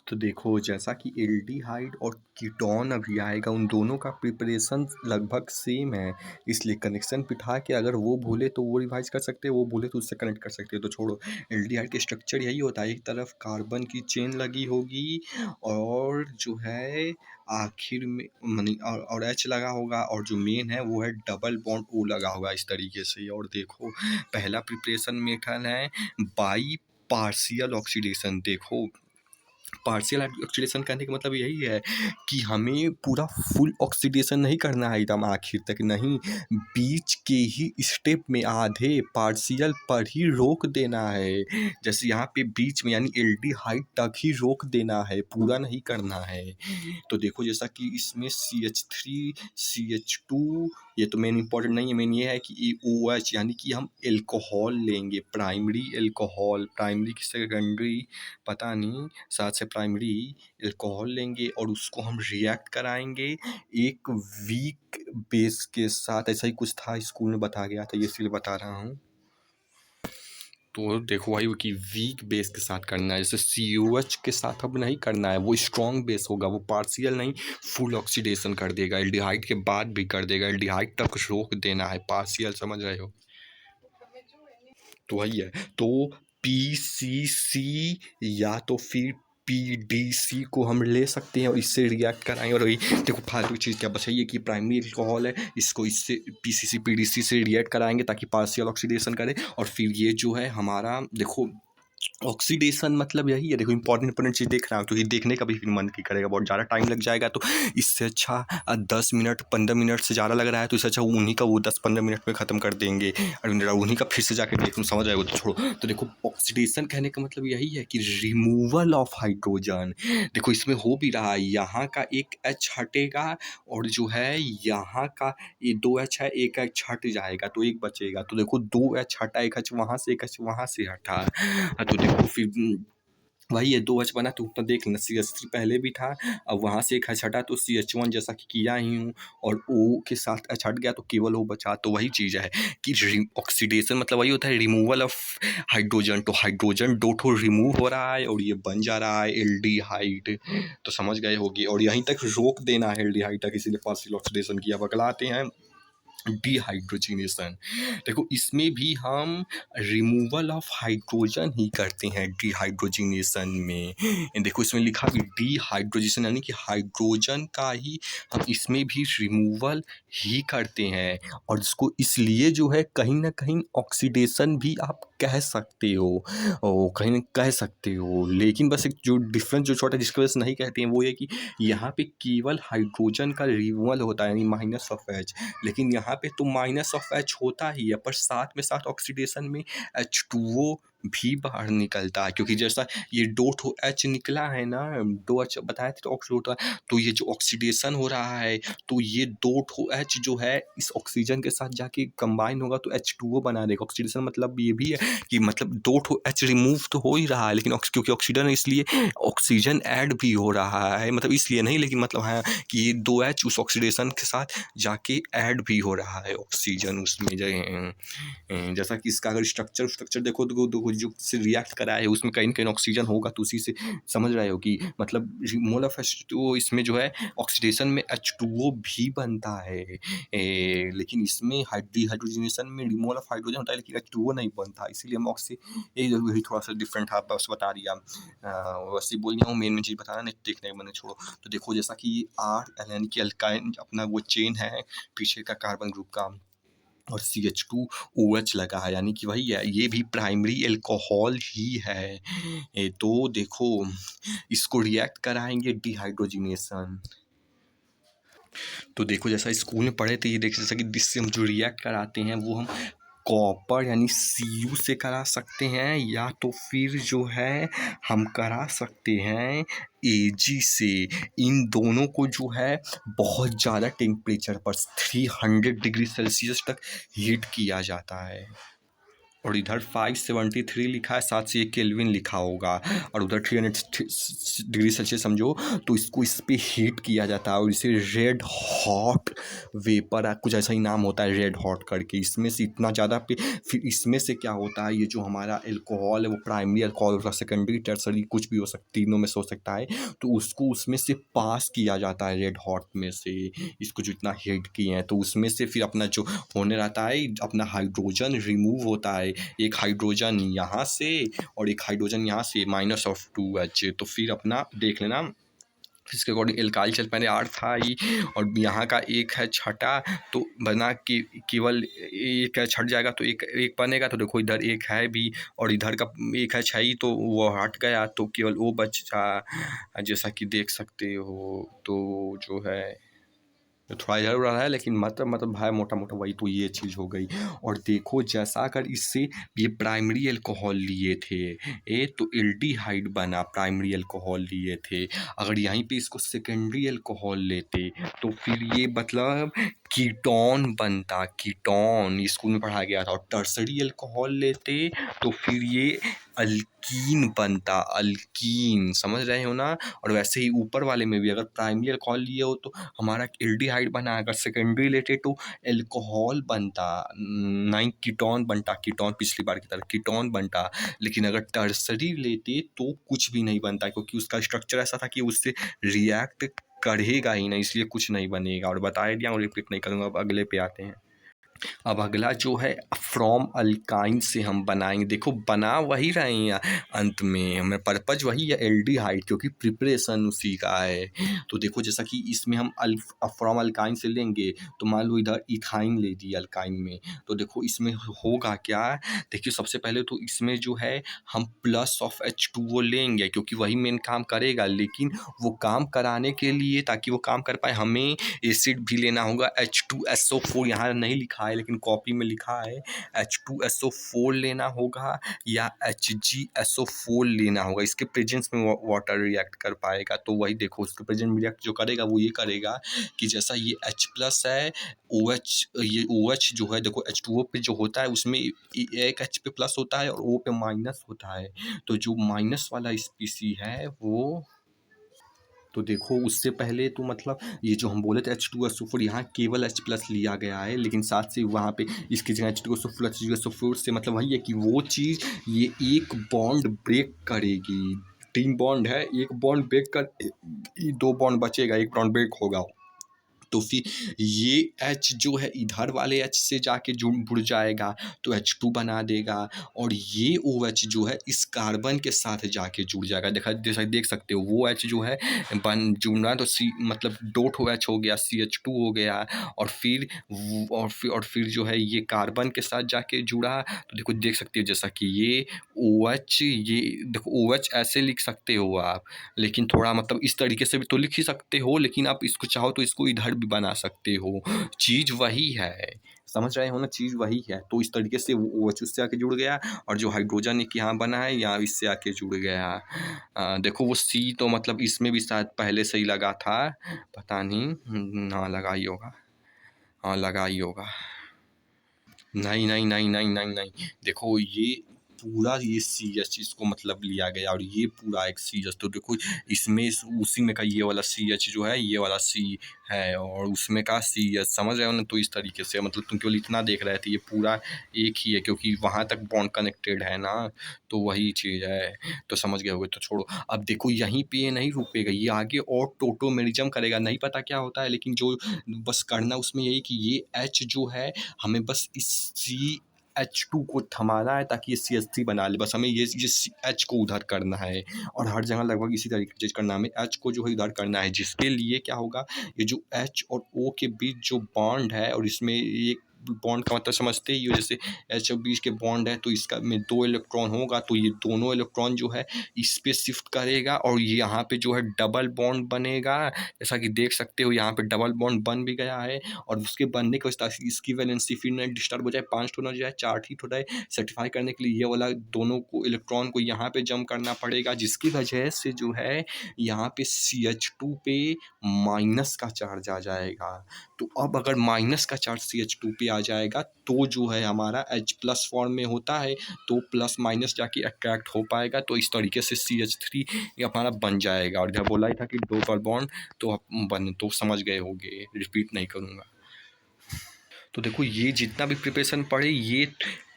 तो देखो जैसा कि एल्डिहाइड और कीटोन अभी आएगा, उन दोनों का प्रिपरेशन लगभग सेम है। इसलिए कनेक्शन बिठा के अगर वो बोले तो वो रिवाइज कर सकते हैं, वो बोले तो उससे कनेक्ट कर सकते हैं। तो छोड़ो, एल्डिहाइड के स्ट्रक्चर यही होता है, एक तरफ कार्बन की चेन लगी होगी और जो है आखिर में मनी और एच लगा होगा, और जो मेन है वो है डबल बॉन्ड ओ लगा होगा इस तरीके से। और देखो पहला प्रिपरेशन मेथड है बाई पार्शियल ऑक्सीडेशन। देखो पार्शियल ऑक्सीडेशन करने का मतलब यही है कि हमें पूरा फुल ऑक्सीडेशन नहीं करना है एकदम आखिर तक, नहीं, बीच के ही स्टेप में आधे पार्शियल पर ही रोक देना है। जैसे यहाँ पे बीच में यानी एल्डिहाइड तक ही रोक देना है, पूरा नहीं करना है। तो देखो जैसा कि इसमें CH3 CH2, ये तो मेन इंपॉर्टेंट नहीं है, मेन ये है कि ये OH यानी कि हम एल्कोहल लेंगे, प्राइमरी एल्कोहल, प्राइमरी की सेकेंडरी पता नहीं, साथ से प्राइमरी एल्कोहल लेंगे और उसको हम रिएक्ट कराएंगे एक वीक बेस के साथ। ऐसा ही कुछ था, स्कूल में बताया गया था, ये इसलिए बता रहा हूँ। तो देखो भाई कि वीक बेस के साथ करना है, जैसे COH के साथ अब नहीं करना है, वो स्ट्रॉन्ग बेस होगा, वो पार्शियल नहीं फुल ऑक्सीडेशन कर देगा, एल्डिहाइड के बाद भी कर देगा, एल्डिहाइड तक रोक देना है, पार्शियल समझ रहे हो। तो वही है, तो PCC या तो फिर PDC को हम ले सकते हैं और इससे रिएक्ट कराएंगे। और वही देखो फालतू चीज़ क्या बचाइए कि प्राइमरी अल्कोहल है, इसको इससे PCC PDC से रिएक्ट कराएंगे ताकि पार्शियल ऑक्सीडेशन करे। और फिर ये जो है हमारा देखो ऑक्सीडेशन मतलब यही है, देखो इंपॉर्टेंट चीज़ देख रहा हूँ, क्योंकि देखने का भी फिर मन की करेगा, बहुत ज़्यादा टाइम लग जाएगा। तो इससे अच्छा 10 मिनट 15 मिनट से ज़्यादा लग रहा है, तो इससे अच्छा उन्हीं का वो 10-15 मिनट में ख़त्म कर देंगे और उन्हीं का फिर से जाके देखूँ, समझ आएगा। तो छोड़ो, तो देखो ऑक्सीडेशन कहने का मतलब यही है कि रिमूवल ऑफ हाइड्रोजन। देखो इसमें हो भी रहा है, यहाँ का एक H हटेगा और जो है यहाँ का ये 2H है, एक H हट जाएगा तो एक बचेगा। तो देखो 2H हटा, एक H वहाँ से, एक H वहाँ से हटा। हाँ, तो देखो फिर वही है, 2H बना तो उतना देख लेना, CH3 पहले भी था, अब वहाँ से एक H हटा तो CH1 जैसा कि किया ही हूँ, और O के साथ H हट गया तो केवल O बचा। तो वही चीज़ है कि ऑक्सीडेशन मतलब वही होता है रिमूवल ऑफ हाइड्रोजन। तो हाइड्रोजन दो ठो रिमूव हो रहा है और ये बन जा रहा है एल्डिहाइड। तो समझ गए होगी, और यहीं तक रोक देना है एल्डिहाइड तक, इसीलिए पार्शियल ऑक्सीडेशन किया। अब अगला आते हैं डिहाइड्रोजिनेशन। देखो इसमें भी हम रिमूवल ऑफ हाइड्रोजन ही करते हैं डिहाइड्रोजिनेशन में। देखो इसमें लिखा भी डिहाइड्रोजिनेशन यानी कि हाइड्रोजन का ही हम इसमें भी रिमूवल ही करते हैं, और इसको इसलिए जो है कहीं ना कहीं ऑक्सीडेशन भी आप कह सकते हो, और कहीं ना कह सकते हो। लेकिन बस एक जो डिफरेंस जो छोटा जिसकी वजह से नहीं कहते हैं वो ये कि यहाँ पे केवल हाइड्रोजन का रिमूवल होता है यानी -H, लेकिन यहाँ पे तो -H होता ही है, पर साथ में साथ ऑक्सीडेशन में H2O भी बाहर निकलता है, क्योंकि जैसा ये 2 H निकला है ना, 2H बताया था तो ऑक्सीडेशन होता है, तो ये जो ऑक्सीडेशन हो रहा है तो ये 2H जो है इस ऑक्सीजन के साथ जाके कंबाइन होगा तो H2O बना देगा। ऑक्सीडेशन मतलब ये भी है कि मतलब 2H रिमूव तो हो ही रहा है, लेकिन क्योंकि ऑक्सीजन इसलिए ऑक्सीजन ऐड भी हो रहा है, मतलब इसलिए नहीं, लेकिन मतलब हाँ कि ये 2H उस ऑक्सीडेशन के साथ जाके ऐड भी हो रहा है ऑक्सीजन उसमें। जैसा कि इसका अगर स्ट्रक्चर देखो तो जो से रिएक्ट करा है उसमें कहीं न कहीं ऑक्सीजन होगा, तो उसी से समझ रहे हो कि मतलब मोल ऑफ H2O इसमें जो है ऑक्सीडेशन में H2O भी बनता है। लेकिन इसमें डिहाइड्रोजनेशन में रिमूवल ऑफ हाइड्रोजन होता है लेकिन H2O नहीं बनता, इसीलिए हम यही थोड़ा सा डिफरेंट था, बस बता दिया। वैसे बोल रहा हूँ, मेन चीज़ बताना नहीं, देखने मैंने छोड़ो। तो देखो जैसा कि R यानी कि अल्काइन अपना वो चेन है पीछे का कार्बन ग्रुप का, और CH2OH लगा है यानी कि वही है, ये भी प्राइमरी अल्कोहल ही है। तो देखो इसको रिएक्ट कराएंगे डिहाइड्रोजिनेशन। तो देखो जैसा स्कूल में पढ़े थे, ये देखिए जैसा कि जिससे हम जो रिएक्ट कराते हैं वो हम कॉपर यानी Cu से करा सकते हैं, या तो फिर जो है हम करा सकते हैं Ag से। इन दोनों को जो है बहुत ज़्यादा टेम्परेचर पर 300 डिग्री सेल्सियस तक हीट किया जाता है। और इधर 573 लिखा है, साथ से ये केल्विन लिखा होगा, और उधर 300 डिग्री सेल्सियस समझो। तो इसको इस पे हीट किया जाता है और इसे रेड हॉट वेपर कुछ ऐसा ही नाम होता है, रेड हॉट करके। इसमें से इतना ज़्यादा पे फिर इसमें से क्या होता है, ये जो हमारा एल्कोहल है वो प्राइमरी अल्कोहल होता है, सेकेंडरी टर्सरी कुछ भी हो सकता, तीनों में से हो सकता है। तो उसको उसमें से पास किया जाता है रेड हॉट में से, इसको जो इतना हीट किए हैं, तो उसमें से फिर अपना जो होने रहता है, अपना हाइड्रोजन रिमूव होता है, एक हाइड्रोजन यहाँ से और एक हाइड्रोजन यहाँ से, -2H। तो फिर अपना देख लेना इसके अकॉर्डिंग एल्काइल चल पहले 8 था ही, और यहाँ का एक है छठा, तो बना कि केवल एक है, छट जाएगा तो एक एक बनेगा। तो देखो इधर एक है भी और इधर का एक है 6 ही, तो वो हट गया तो केवल वो बचा, जैसा कि देख सकते हो। तो जो है तो थोड़ा इधर उधर है, लेकिन मतलब है मोटा मोटा वही, तो ये चीज़ हो गई। और देखो जैसा अगर इससे ये प्राइमरी अल्कोहल लिए थे, तो एल्डिहाइड बना, प्राइमरी अल्कोहल लिए थे। अगर यहीं पे इसको सेकेंडरी अल्कोहल लेते तो फिर ये मतलब कीटोन बनता, कीटोन स्कूल में पढ़ाया गया था। और टर्सरी अल्कोहल लेते तो फिर ये अल्कीन बनता, अल्कीन, समझ रहे हो ना। और वैसे ही ऊपर वाले में भी अगर प्राइमरी अल्कोहल लिए हो तो हमारा एल्डिहाइड बना, अगर सेकेंडरी लेते तो एल्कोहल बनता, नहीं कीटोन बनता, कीटोन पिछली बार की तरह कीटोन बनता। लेकिन अगर टर्सरी लेते तो कुछ भी नहीं बनता, क्योंकि उसका स्ट्रक्चर ऐसा था कि उससे रिएक्ट करेगा ही नहीं, इसलिए कुछ नहीं बनेगा। और बताया दिया और रिपीट नहीं करूँगा। अब अगले पे आते हैं। अब अगला जो है फ्रॉम अल्काइन से हम बनाएंगे। देखो बना वही रहे हैं, अंत में हमें पर्पज वही है, एल्डिहाइड, क्योंकि प्रिपरेशन उसी का है। तो देखो जैसा कि इसमें हम फ्रॉम अल्काइन से लेंगे, तो मान लो इधर इथाइन ले दी अल्काइन में, तो देखो इसमें होगा क्या। देखिए सबसे पहले तो इसमें जो है हम प्लस ऑफ H2O लेंगे, क्योंकि वही मेन काम करेगा। लेकिन वो काम कराने के लिए, ताकि वो काम कर पाए, हमें एसिड भी लेना होगा, H2SO4 यहाँ नहीं लिखा है लेकिन कॉपी में लिखा है, H2SO4 लेना होगा या HgSO4 लेना होगा। इसके प्रेजेंस में वाटर रिएक्ट कर पाएगा। तो वही देखो उसके प्रेजेंस में रिएक्ट जो करेगा वो ये करेगा कि जैसा ये H प्लस है, OH, ये OH जो है देखो H2O पे जो होता है उसमें एक H पे प्लस होता है और O पे माइनस होता है। तो जो माइनस वाला स्पीसी है वो, तो देखो उससे पहले तो मतलब ये जो हम बोले थे H2SO4, यहाँ केवल H प्लस लिया गया है, लेकिन साथ से वहाँ पे इसकी जगह H2SO4 H2SO4 से मतलब वही है कि वो चीज़ ये एक बॉन्ड ब्रेक करेगी। 3 बॉन्ड है, एक बॉन्ड ब्रेक कर, 2 बॉन्ड बचेगा, एक बॉन्ड ब्रेक होगा। तो फिर ये H जो है इधर वाले H से जाके जुड़ जाएगा तो H2 बना देगा, और ये OH जो है इस कार्बन के साथ जाके जुड़ जाएगा। जैसा देख सकते हो वो H जो है जुड़ना, तो C मतलब डॉट OH हो गया, CH2 हो गया। और फिर जो है ये कार्बन के साथ जाके जुड़ा, तो देखो देख सकते हो जैसा कि ये OH, ये देखो OH ऐसे लिख सकते हो आप, लेकिन थोड़ा मतलब इस तरीके से भी तो लिख ही सकते हो, लेकिन आप इसको चाहो तो इसको इधर भी बना सकते हो। चीज़ वही है, समझ रहे हो ना, चीज़ वही है। तो इस तरीके से वो OH उससे आके जुड़ गया, और जो हाइड्रोजन एक यहाँ बना है यहाँ इससे आके जुड़ गया। देखो वो C तो मतलब इसमें भी शायद पहले से ही लगा था, पता नहीं। हाँ लगा ही होगा, हाँ लगा ही होगा। नहीं नहीं नहीं नहीं नहीं नहीं, देखो ये पूरा ये CH इसको मतलब लिया गया, और ये पूरा एक CH। तो देखो इसमें उसी में का ये वाला CH जो है, ये वाला C है, और उसमें का CH, समझ रहे हो ना। तो इस तरीके से मतलब तुम केवल इतना देख रहे थे, ये पूरा एक ही है, क्योंकि वहाँ तक बॉन्ड कनेक्टेड है ना, तो वही चीज़ है। तो समझ गए होगे, तो छोड़ो। अब देखो यहीं पे ये नहीं रुकेगा, ये आगे और टोटोमेरिज्म करेगा, नहीं पता क्या होता है, लेकिन जो बस करना उसमें यही कि ये H जो है हमें बस इस CH2 को थमाना है, ताकि ये CH3 बना ले। बस हमें ये H को उधर करना है, और हर जगह लगभग इसी तरीके से करना है, हमें H को जो है इधर करना है। जिसके लिए क्या होगा, ये जो H और O के बीच जो बॉन्ड है, और इसमें एक बॉन्ड का मतलब समझते ही हो, जैसे H और बीच के बॉन्ड है तो इसका में 2 इलेक्ट्रॉन होगा, तो ये दोनों इलेक्ट्रॉन जो है इस पे शिफ्ट करेगा, और यहाँ पे जो है डबल बॉन्ड बनेगा। जैसा कि देख सकते हो यहाँ पे डबल बॉन्ड बन भी गया है, और उसके बनने की वजह से इसकी वैलेंसी फिर न डिस्टर्ब हो जाए, 5 ठो ना हो जाए, 4 ही हो जाए। सर्टिफाई करने के लिए ये वाला दोनों को इलेक्ट्रॉन को यहाँ पे जम करना पड़ेगा, जिसकी वजह से जो है यहाँ पे CH2 पे माइनस का चार्ज आ जाएगा। तो अब अगर माइनस का चार्ज CH2 पे आ आ जाएगा तो जो है हमारा H+ फॉर्म में होता है, तो प्लस माइनस जाके अट्रैक्ट हो पाएगा, तो इस तरीके से CH3 ये हमारा बन जाएगा। और जब बोला ही था कि डबल बॉन्ड तो तो समझ गए होंगे, रिपीट नहीं करूँगा। तो देखो ये जितना भी प्रिपरेशन पढ़े ये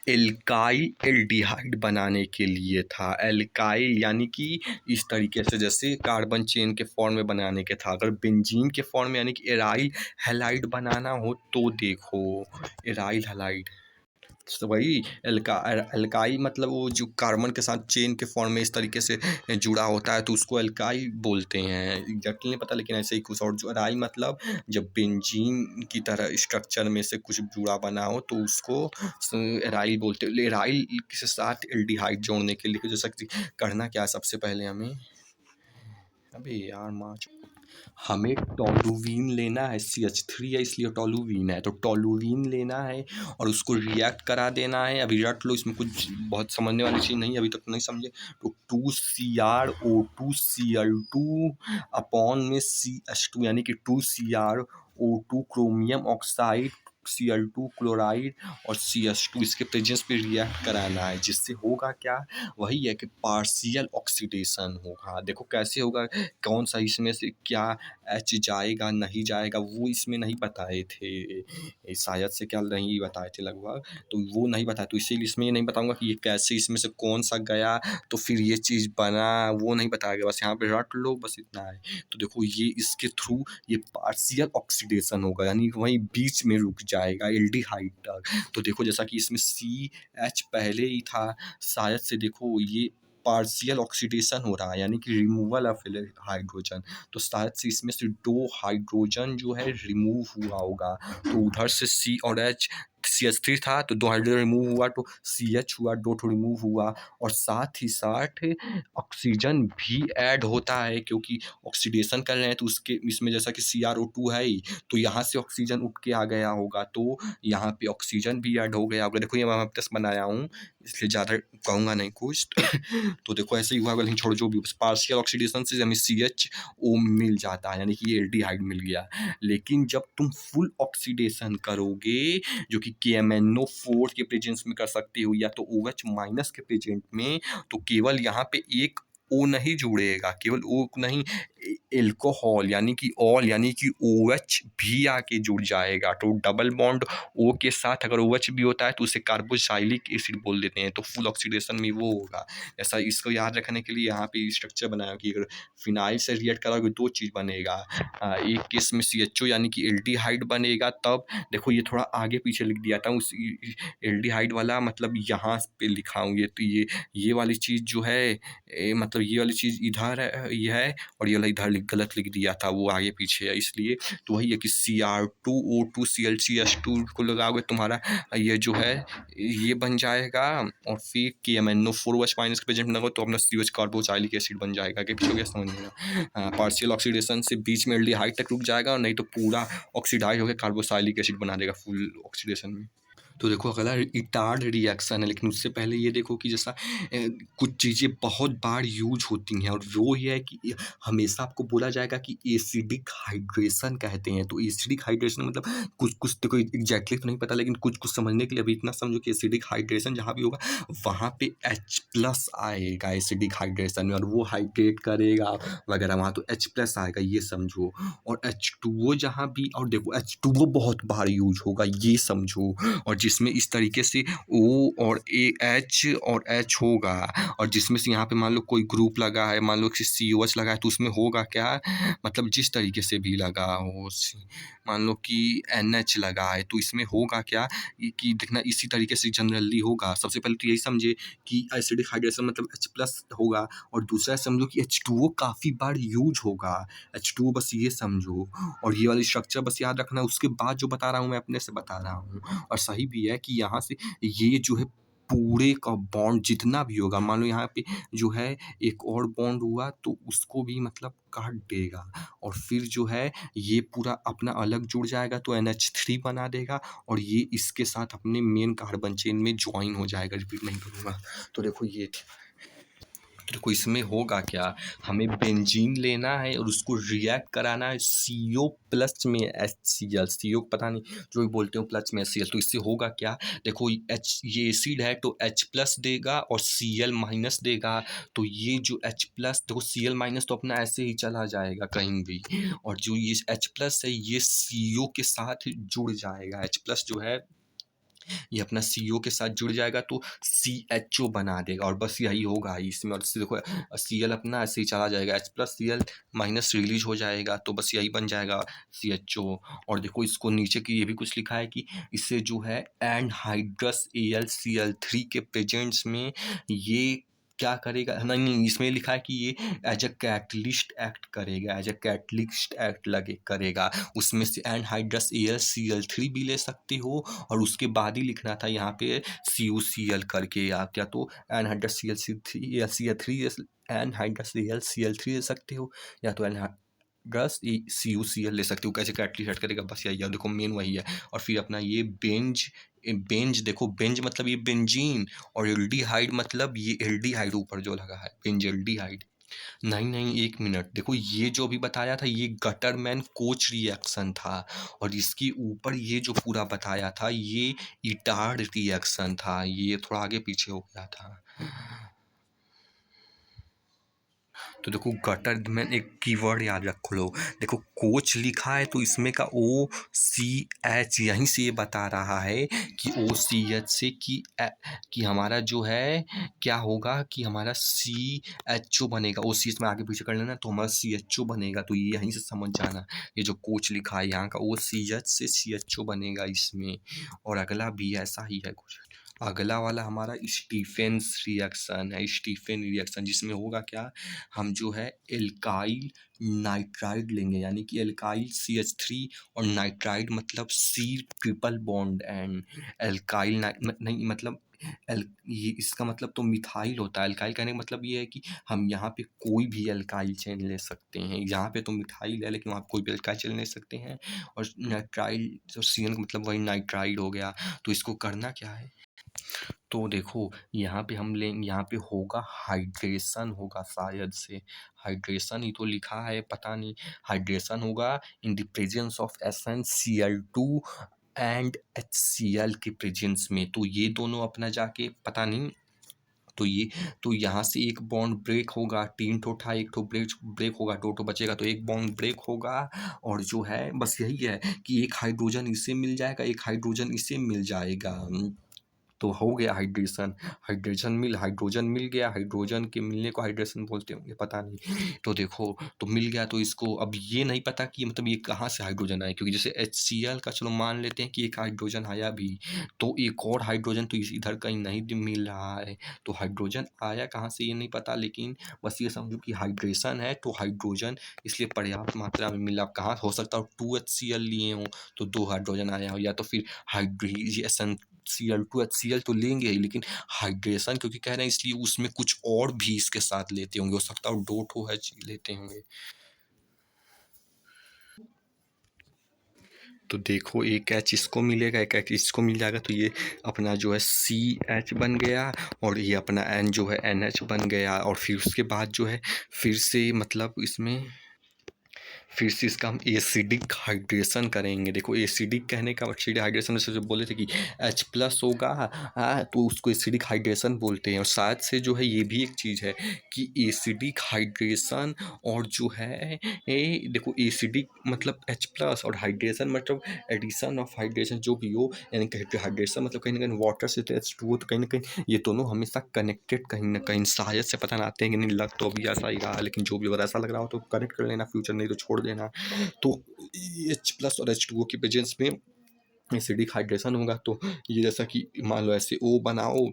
एल्काइल एल्डिहाइड बनाने के लिए था। एल्काइल यानी कि इस तरीके से जैसे कार्बन चेन के फॉर्म में बनाने के था। अगर बेंजीन के फॉर्म में यानी कि एराइल हैलाइड बनाना हो तो देखो एराइल हैलाइड, तो वही एल्काई मतलब वो जो कार्बन के साथ चेन के फॉर्म में इस तरीके से जुड़ा होता है तो उसको एल्काई बोलते हैं। एग्जैक्टली नहीं पता लेकिन ऐसे ही कुछ। और जो एराई मतलब जब बेंजीन की तरह स्ट्रक्चर में से कुछ जुड़ा बना हो तो उसको एराइल बोलते हैं। एराइल के साथ एल्डिहाइड जोड़ने के लिए जैसा कि करना क्या है, सबसे पहले अबे यार हमें टोलुवीन लेना है। CH3 है इसलिए टोलुवीन है, तो टोलुवीन लेना है और उसको रिएक्ट करा देना है। अभी रट लो, इसमें कुछ बहुत समझने वाली चीज़ नहीं है, अभी तक नहीं समझे। तो 2CrO2Cl2 अपॉन में CH2 यानी कि 2CrO2 chromium oxide, Cl2 chloride और CH2 इसके प्रेजेंस पे रिएक्ट कराना है, जिससे होगा क्या, वही है कि पार्शियल ऑक्सीडेशन होगा। देखो कैसे होगा, कौन सा इसमें से क्या H जाएगा नहीं जाएगा वो इसमें नहीं बताए थे, शायद से क्या नहीं बताए थे लगभग, तो वो नहीं बताया, तो इसीलिए इसमें ये नहीं बताऊंगा कि ये कैसे इसमें से कौन सा गया तो फिर ये चीज़ बना, वो नहीं बताया गया। बस यहाँ पे रट लो, बस इतना है। तो देखो ये इसके थ्रू ये पार्शियल ऑक्सीडेशन होगा यानी वहीं बीच में रुक जाएगा एल्डिहाइड तक। तो देखो जैसा कि इसमें CH पहले ही था, शायद से देखो ये पार्शियल ऑक्सीडेशन हो रहा है यानी कि रिमूवल ऑफ हाइड्रोजन, तो शायद से इसमें से 2 हाइड्रोजन जो है रिमूव हुआ होगा। तो उधर से C और H, CH3 था तो 2 हाइड्रोजन रिमूव हुआ तो CH हुआ, 2 ठो रिमूव हुआ। और साथ ही साथ ऑक्सीजन भी ऐड होता है क्योंकि ऑक्सीडेशन कर रहे हैं तो उसके इसमें जैसा कि CrO2 है ही, तो यहाँ से ऑक्सीजन उठ के आ गया होगा, तो यहाँ पे ऑक्सीजन भी ऐड हो गया होगा। देखो ये मैं टेस्ट बनाया हूँ इसलिए ज़्यादा कहूँगा नहीं कुछ। तो देखो ऐसे ही हुआ होगा, लेकिन छोड़ो जो भी, पार्शियल ऑक्सीडेशन से हमें CHO मिल जाता है यानी कि ये एल्डिहाइड मिल गया। लेकिन जब तुम फुल ऑक्सीडेशन करोगे जो कि KMnO4 के प्रेजेंस में कर सकते हो या तो OH माइनस के प्रेजेंट में, तो केवल यहाँ पे एक O नहीं जुड़ेगा, केवल O नहीं, एल्कोहल यानी कि ऑल यानी कि OH भी आके जुड़ जाएगा। तो डबल बॉन्ड O के साथ अगर OH भी होता है तो उसे कार्बोक्सिलिक एसिड बोल देते हैं, तो फुल ऑक्सीडेशन में वो होगा। ऐसा इसको याद रखने के लिए यहाँ पे स्ट्रक्चर बनाया कि अगर फिनाइल से रिएक्ट करोगे 2 चीज़ बनेगा, एक केस में CHO यानी कि एल्डिहाइड बनेगा। तब देखो ये थोड़ा आगे पीछे लिख दिया था, उस एल्डिहाइड वाला मतलब यहाँ पे लिखा हूँ, ये तो ये वाली चीज़ जो है मतलब ये वाली चीज़ इधर है, ये है, और ये वाला इधर गलत लिख दिया था, वो आगे पीछे है इसलिए। तो वही है कि Cr2O2 ClCH2 को लगाओगे तुम्हारा ये जो है ये बन जाएगा, और फिर KMnO4OH माइनस के प्रेजेंट लगाओ तो अपना CH कार्बोक्सिलिक एसिड बन जाएगा। कि पीछे हो गया समझ में, पार्शियल ऑक्सीडेशन से बीच में एल्डिहाइड तक रुक जाएगा, और नहीं तो पूरा ऑक्सीडाइज होकर कार्बोक्सिलिक एसिड बना देगा फुल ऑक्सीडेशन में। तो देखो अगला इटार्ड रिएक्शन है, लेकिन उससे पहले ये देखो कि जैसा कुछ चीज़ें बहुत बार यूज होती हैं, और वो ये है कि हमेशा आपको बोला जाएगा कि एसिडिक हाइड्रेशन कहते हैं। तो एसिडिक हाइड्रेशन मतलब कुछ तो कोई एग्जैक्टली तो नहीं पता, लेकिन कुछ समझने के लिए अभी इतना समझो कि एसिडिक हाइड्रेशन जहाँ भी होगा वहाँ पे H+ आएगा एसिडिक हाइड्रेशन में, और वो हाइड्रेट करेगा वगैरह, वहाँ तो H+ आएगा, ये समझो। और H2O जहाँ भी, और देखो H2O बहुत बार यूज होगा, ये समझो। और जिसमें इस तरीके से O और H और H होगा, और जिसमें से यहाँ पे मान लो कोई ग्रुप लगा है, मान लो कि COH लगा है, तो उसमें होगा क्या, मतलब जिस तरीके से भी लगा हो, मान लो कि NH लगा है तो इसमें होगा क्या कि देखना इसी तरीके से जनरली होगा। सबसे पहले तो यही समझे कि एसिडिक हाइड्रेशन मतलब H+ होगा, और दूसरा समझो कि H2O काफ़ी बार यूज होगा, H2O बस ये समझो। और ये वाली स्ट्रक्चर बस याद रखना, उसके बाद जो बता रहा हूँ मैं अपने से बता रहा हूँ। और सही भी है कि यहाँ से ये जो है पूरे का बॉन्ड जितना भी होगा, मान लो यहाँ पे जो है एक और बॉन्ड हुआ तो उसको भी मतलब काट देगा, और फिर जो है ये पूरा अपना अलग जुड़ जाएगा तो NH3 बना देगा, और ये इसके साथ अपने मेन कार्बन चेन में ज्वाइन हो जाएगा। रिपीट नहीं करूँगा। तो देखो ये देखो इसमें होगा क्या, हमें बेंजीन लेना है और उसको रिएक्ट कराना है CO प्लस में HCl, CO पता नहीं जो भी बोलते हो, प्लस में HCl। तो इससे होगा क्या, देखो ये एसिड है तो H प्लस देगा और Cl माइनस देगा। तो ये जो H प्लस, देखो Cl माइनस तो अपना ऐसे ही चला जाएगा कहीं भी, और जो ये H प्लस है ये CO के साथ जुड़ जाएगा। H प्लस जो है ये अपना CO के साथ जुड़ जाएगा तो CHO बना देगा, और बस यही होगा इसमें। और इससे देखो Cl अपना ऐसे ही चला जाएगा, H plus Cl minus release हो जाएगा, तो बस यही बन जाएगा CHO। और देखो इसको नीचे की ये भी कुछ लिखा है कि इससे जो है एनहाइड्रस AlCl3 के प्रेजेंस में ये क्या करेगा, नहीं नहीं इसमें लिखा है कि ये एज अ कैटलिस्ट एक्ट करेगा, एज अ कैटलिस्ट एक्ट लगे करेगा। उसमें से एनहाइड्रस AlCl3 भी ले सकते हो, और उसके बाद ही लिखना था यहाँ पे CuCl करके, या क्या तो एनहाइड्रस ClC3 एनहाइड्रस AlCl3 ले सकते हो, या तो एनहाइड्रस CuCl ले सकते हो। कैसे कैटलिस्ट एक्ट करेगा, बस यही है। देखो मेन वही है। और फिर अपना ये बेंज देखो, बेंज मतलब ये बेंजीन, और एल्डिहाइड मतलब ये एल्डिहाइड ऊपर जो लगा है बेंज एल्डिहाइड। नहीं नहीं एक मिनट, देखो ये जो भी बताया था ये गटरमैन कोच रिएक्शन था, और इसके ऊपर ये जो पूरा बताया था ये इटार्ड रिएक्शन था, ये थोड़ा आगे पीछे हो गया था। तो देखो गटर में एक कीवर्ड याद रख लो, देखो कोच लिखा है तो इसमें का OCH यहीं से ये बता रहा है कि OCH से कि हमारा जो है क्या होगा कि हमारा CHO बनेगा। OCH में आगे पीछे कर लेना तो हमारा CHO बनेगा, तो ये यहीं से समझ जाना। ये जो कोच लिखा है यहाँ का OCH से CHO बनेगा इसमें। और अगला भी ऐसा ही है कुछ। अगला वाला हमारा स्टीफेंस रिएक्शन है, स्टीफेन रिएक्शन, जिसमें होगा क्या, हम जो है एल्काइल नाइट्राइड लेंगे, यानी कि एल्काइल CH3 और नाइट्राइड मतलब C triple bond and alkyl नहीं मतलब ये इसका मतलब तो मिथाइल होता है। एल्काइल कहने का मतलब ये है कि हम यहाँ पे कोई भी एल्काइल चेन ले सकते हैं, यहाँ पे तो मिथाइल है लेकिन वहाँ कोई भी एल्काइल चेन ले सकते हैं। और नाइट्राइल जो CN का मतलब वही नाइट्राइड हो गया। तो इसको करना क्या है, तो देखो यहाँ पे हम लेंगे, यहाँ पे होगा हाइड्रेशन होगा, शायद से हाइड्रेशन ही तो लिखा है, पता नहीं। हाइड्रेशन होगा in the presence of SnCl2 and HCl के प्रेजेंस में। तो ये दोनों अपना जाके पता नहीं, तो यहाँ से एक बॉन्ड ब्रेक होगा, 3 ठो था, एक ठो ब्रेक होगा, 2 ठो बचेगा, तो एक बॉन्ड ब्रेक होगा। और जो है बस यही है कि एक हाइड्रोजन इससे मिल जाएगा, एक हाइड्रोजन इससे मिल जाएगा। तो हो गया हाइड्रेशन, हाइड्रोजन मिल गया, हाइड्रोजन के मिलने को हाइड्रेशन बोलते होंगे, पता नहीं। तो देखो तो मिल गया, तो इसको अब ये नहीं पता कि मतलब ये कहाँ से हाइड्रोजन आया, क्योंकि जैसे HCl का चलो मान लेते हैं कि एक हाइड्रोजन आया भी, तो एक और हाइड्रोजन तो इधर कहीं नहीं मिल रहा है। तो हाइड्रोजन आया कहाँ से ये नहीं पता, लेकिन बस ये समझो कि हाइड्रेशन है तो हाइड्रोजन इसलिए पर्याप्त मात्रा में मिला। कहाँ हो सकता है 2HCl लिए हों तो 2 हाइड्रोजन आया हो, या तो फिर हाइड्रेशन Cl2HCl तो लेंगे ही, लेकिन हाइड्रेशन क्योंकि कह रहे हैं इसलिए उसमें कुछ और भी इसके साथ लेते होंगे, हो सकता है 2 ठो H लेते होंगे। तो देखो एक H इसको मिलेगा, एक H इसको मिल जाएगा, तो ये अपना जो है CH बन गया, और ये अपना N जो है NH बन गया। और फिर उसके बाद जो है फिर से मतलब इसमें फिर से इसका हम एसिडिक हाइड्रेशन करेंगे। देखो एसिडिक कहने का एसिडिक हाइड्रेशन से जो बोले थे कि H प्लस होगा, तो उसको एसिडिक हाइड्रेशन बोलते हैं। और साथ से जो है ये भी एक चीज़ है कि एसिडिक हाइड्रेशन और जो है देखो एसिडिक मतलब H प्लस और हाइड्रेशन मतलब एडिशन ऑफ हाइड्रेशन जो भी हो, यानी कि हाइड्रेशन मतलब कहीं ना कहीं वाटर से H2O, तो कहीं ना कहीं ये दोनों हमेशा कनेक्टेड कहीं ना कहीं, शायद से पता ना आते हैं कि नहीं, लग तो अभी ऐसा ही रहा, लेकिन जो भी अगर ऐसा लग रहा हो तो कनेक्ट कर लेना, फ्यूचर नहीं तो छोड़ देना। तो H प्लस और H2O की प्रेजेंस में एसिडिक हाइड्रेशन होगा। तो ये जैसा कि मान लो ऐसे O बनाओ,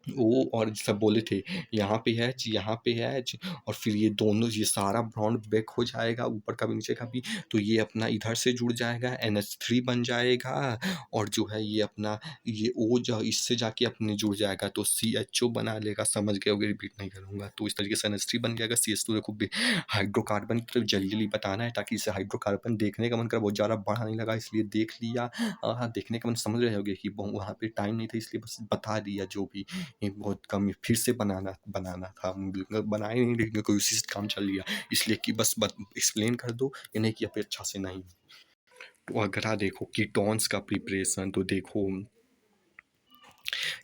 ओ और सब बोले थे यहाँ पे है H, यहाँ पे है H, और फिर ये दोनों ये सारा बॉन्ड ब्रेक हो जाएगा, ऊपर का भी नीचे का भी, तो ये अपना इधर से जुड़ जाएगा, NH3 बन जाएगा। और जो है ये अपना ये O जो इससे जाके अपने जुड़ जाएगा तो CHO बना लेगा। समझ गए होगे, रिपीट नहीं करूँगा। तो इस तरीके से NH3 बन जाएगा, CH2 देखो हाइड्रोकार्बन की तरफ जल्दी जल्दी बताना है, ताकि इसे हाइड्रोकार्बन देखने का मन कर, बहुत ज़्यादा बड़ा नहीं लगा इसलिए देख लिया। हाँ देखने का मन समझ रहे होगे कि वहाँ पे टाइम नहीं था इसलिए बस बता दिया जो भी। ये बहुत कम फिर से बनाना बनाना था, हम बनाए नहीं लेकिन कोई उसी से काम चल लिया, इसलिए कि बस एक्सप्लेन कर दो, ये नहीं कि अच्छा से नहीं। तो अगला देखो कीटोन्स का प्रिपरेशन, तो देखो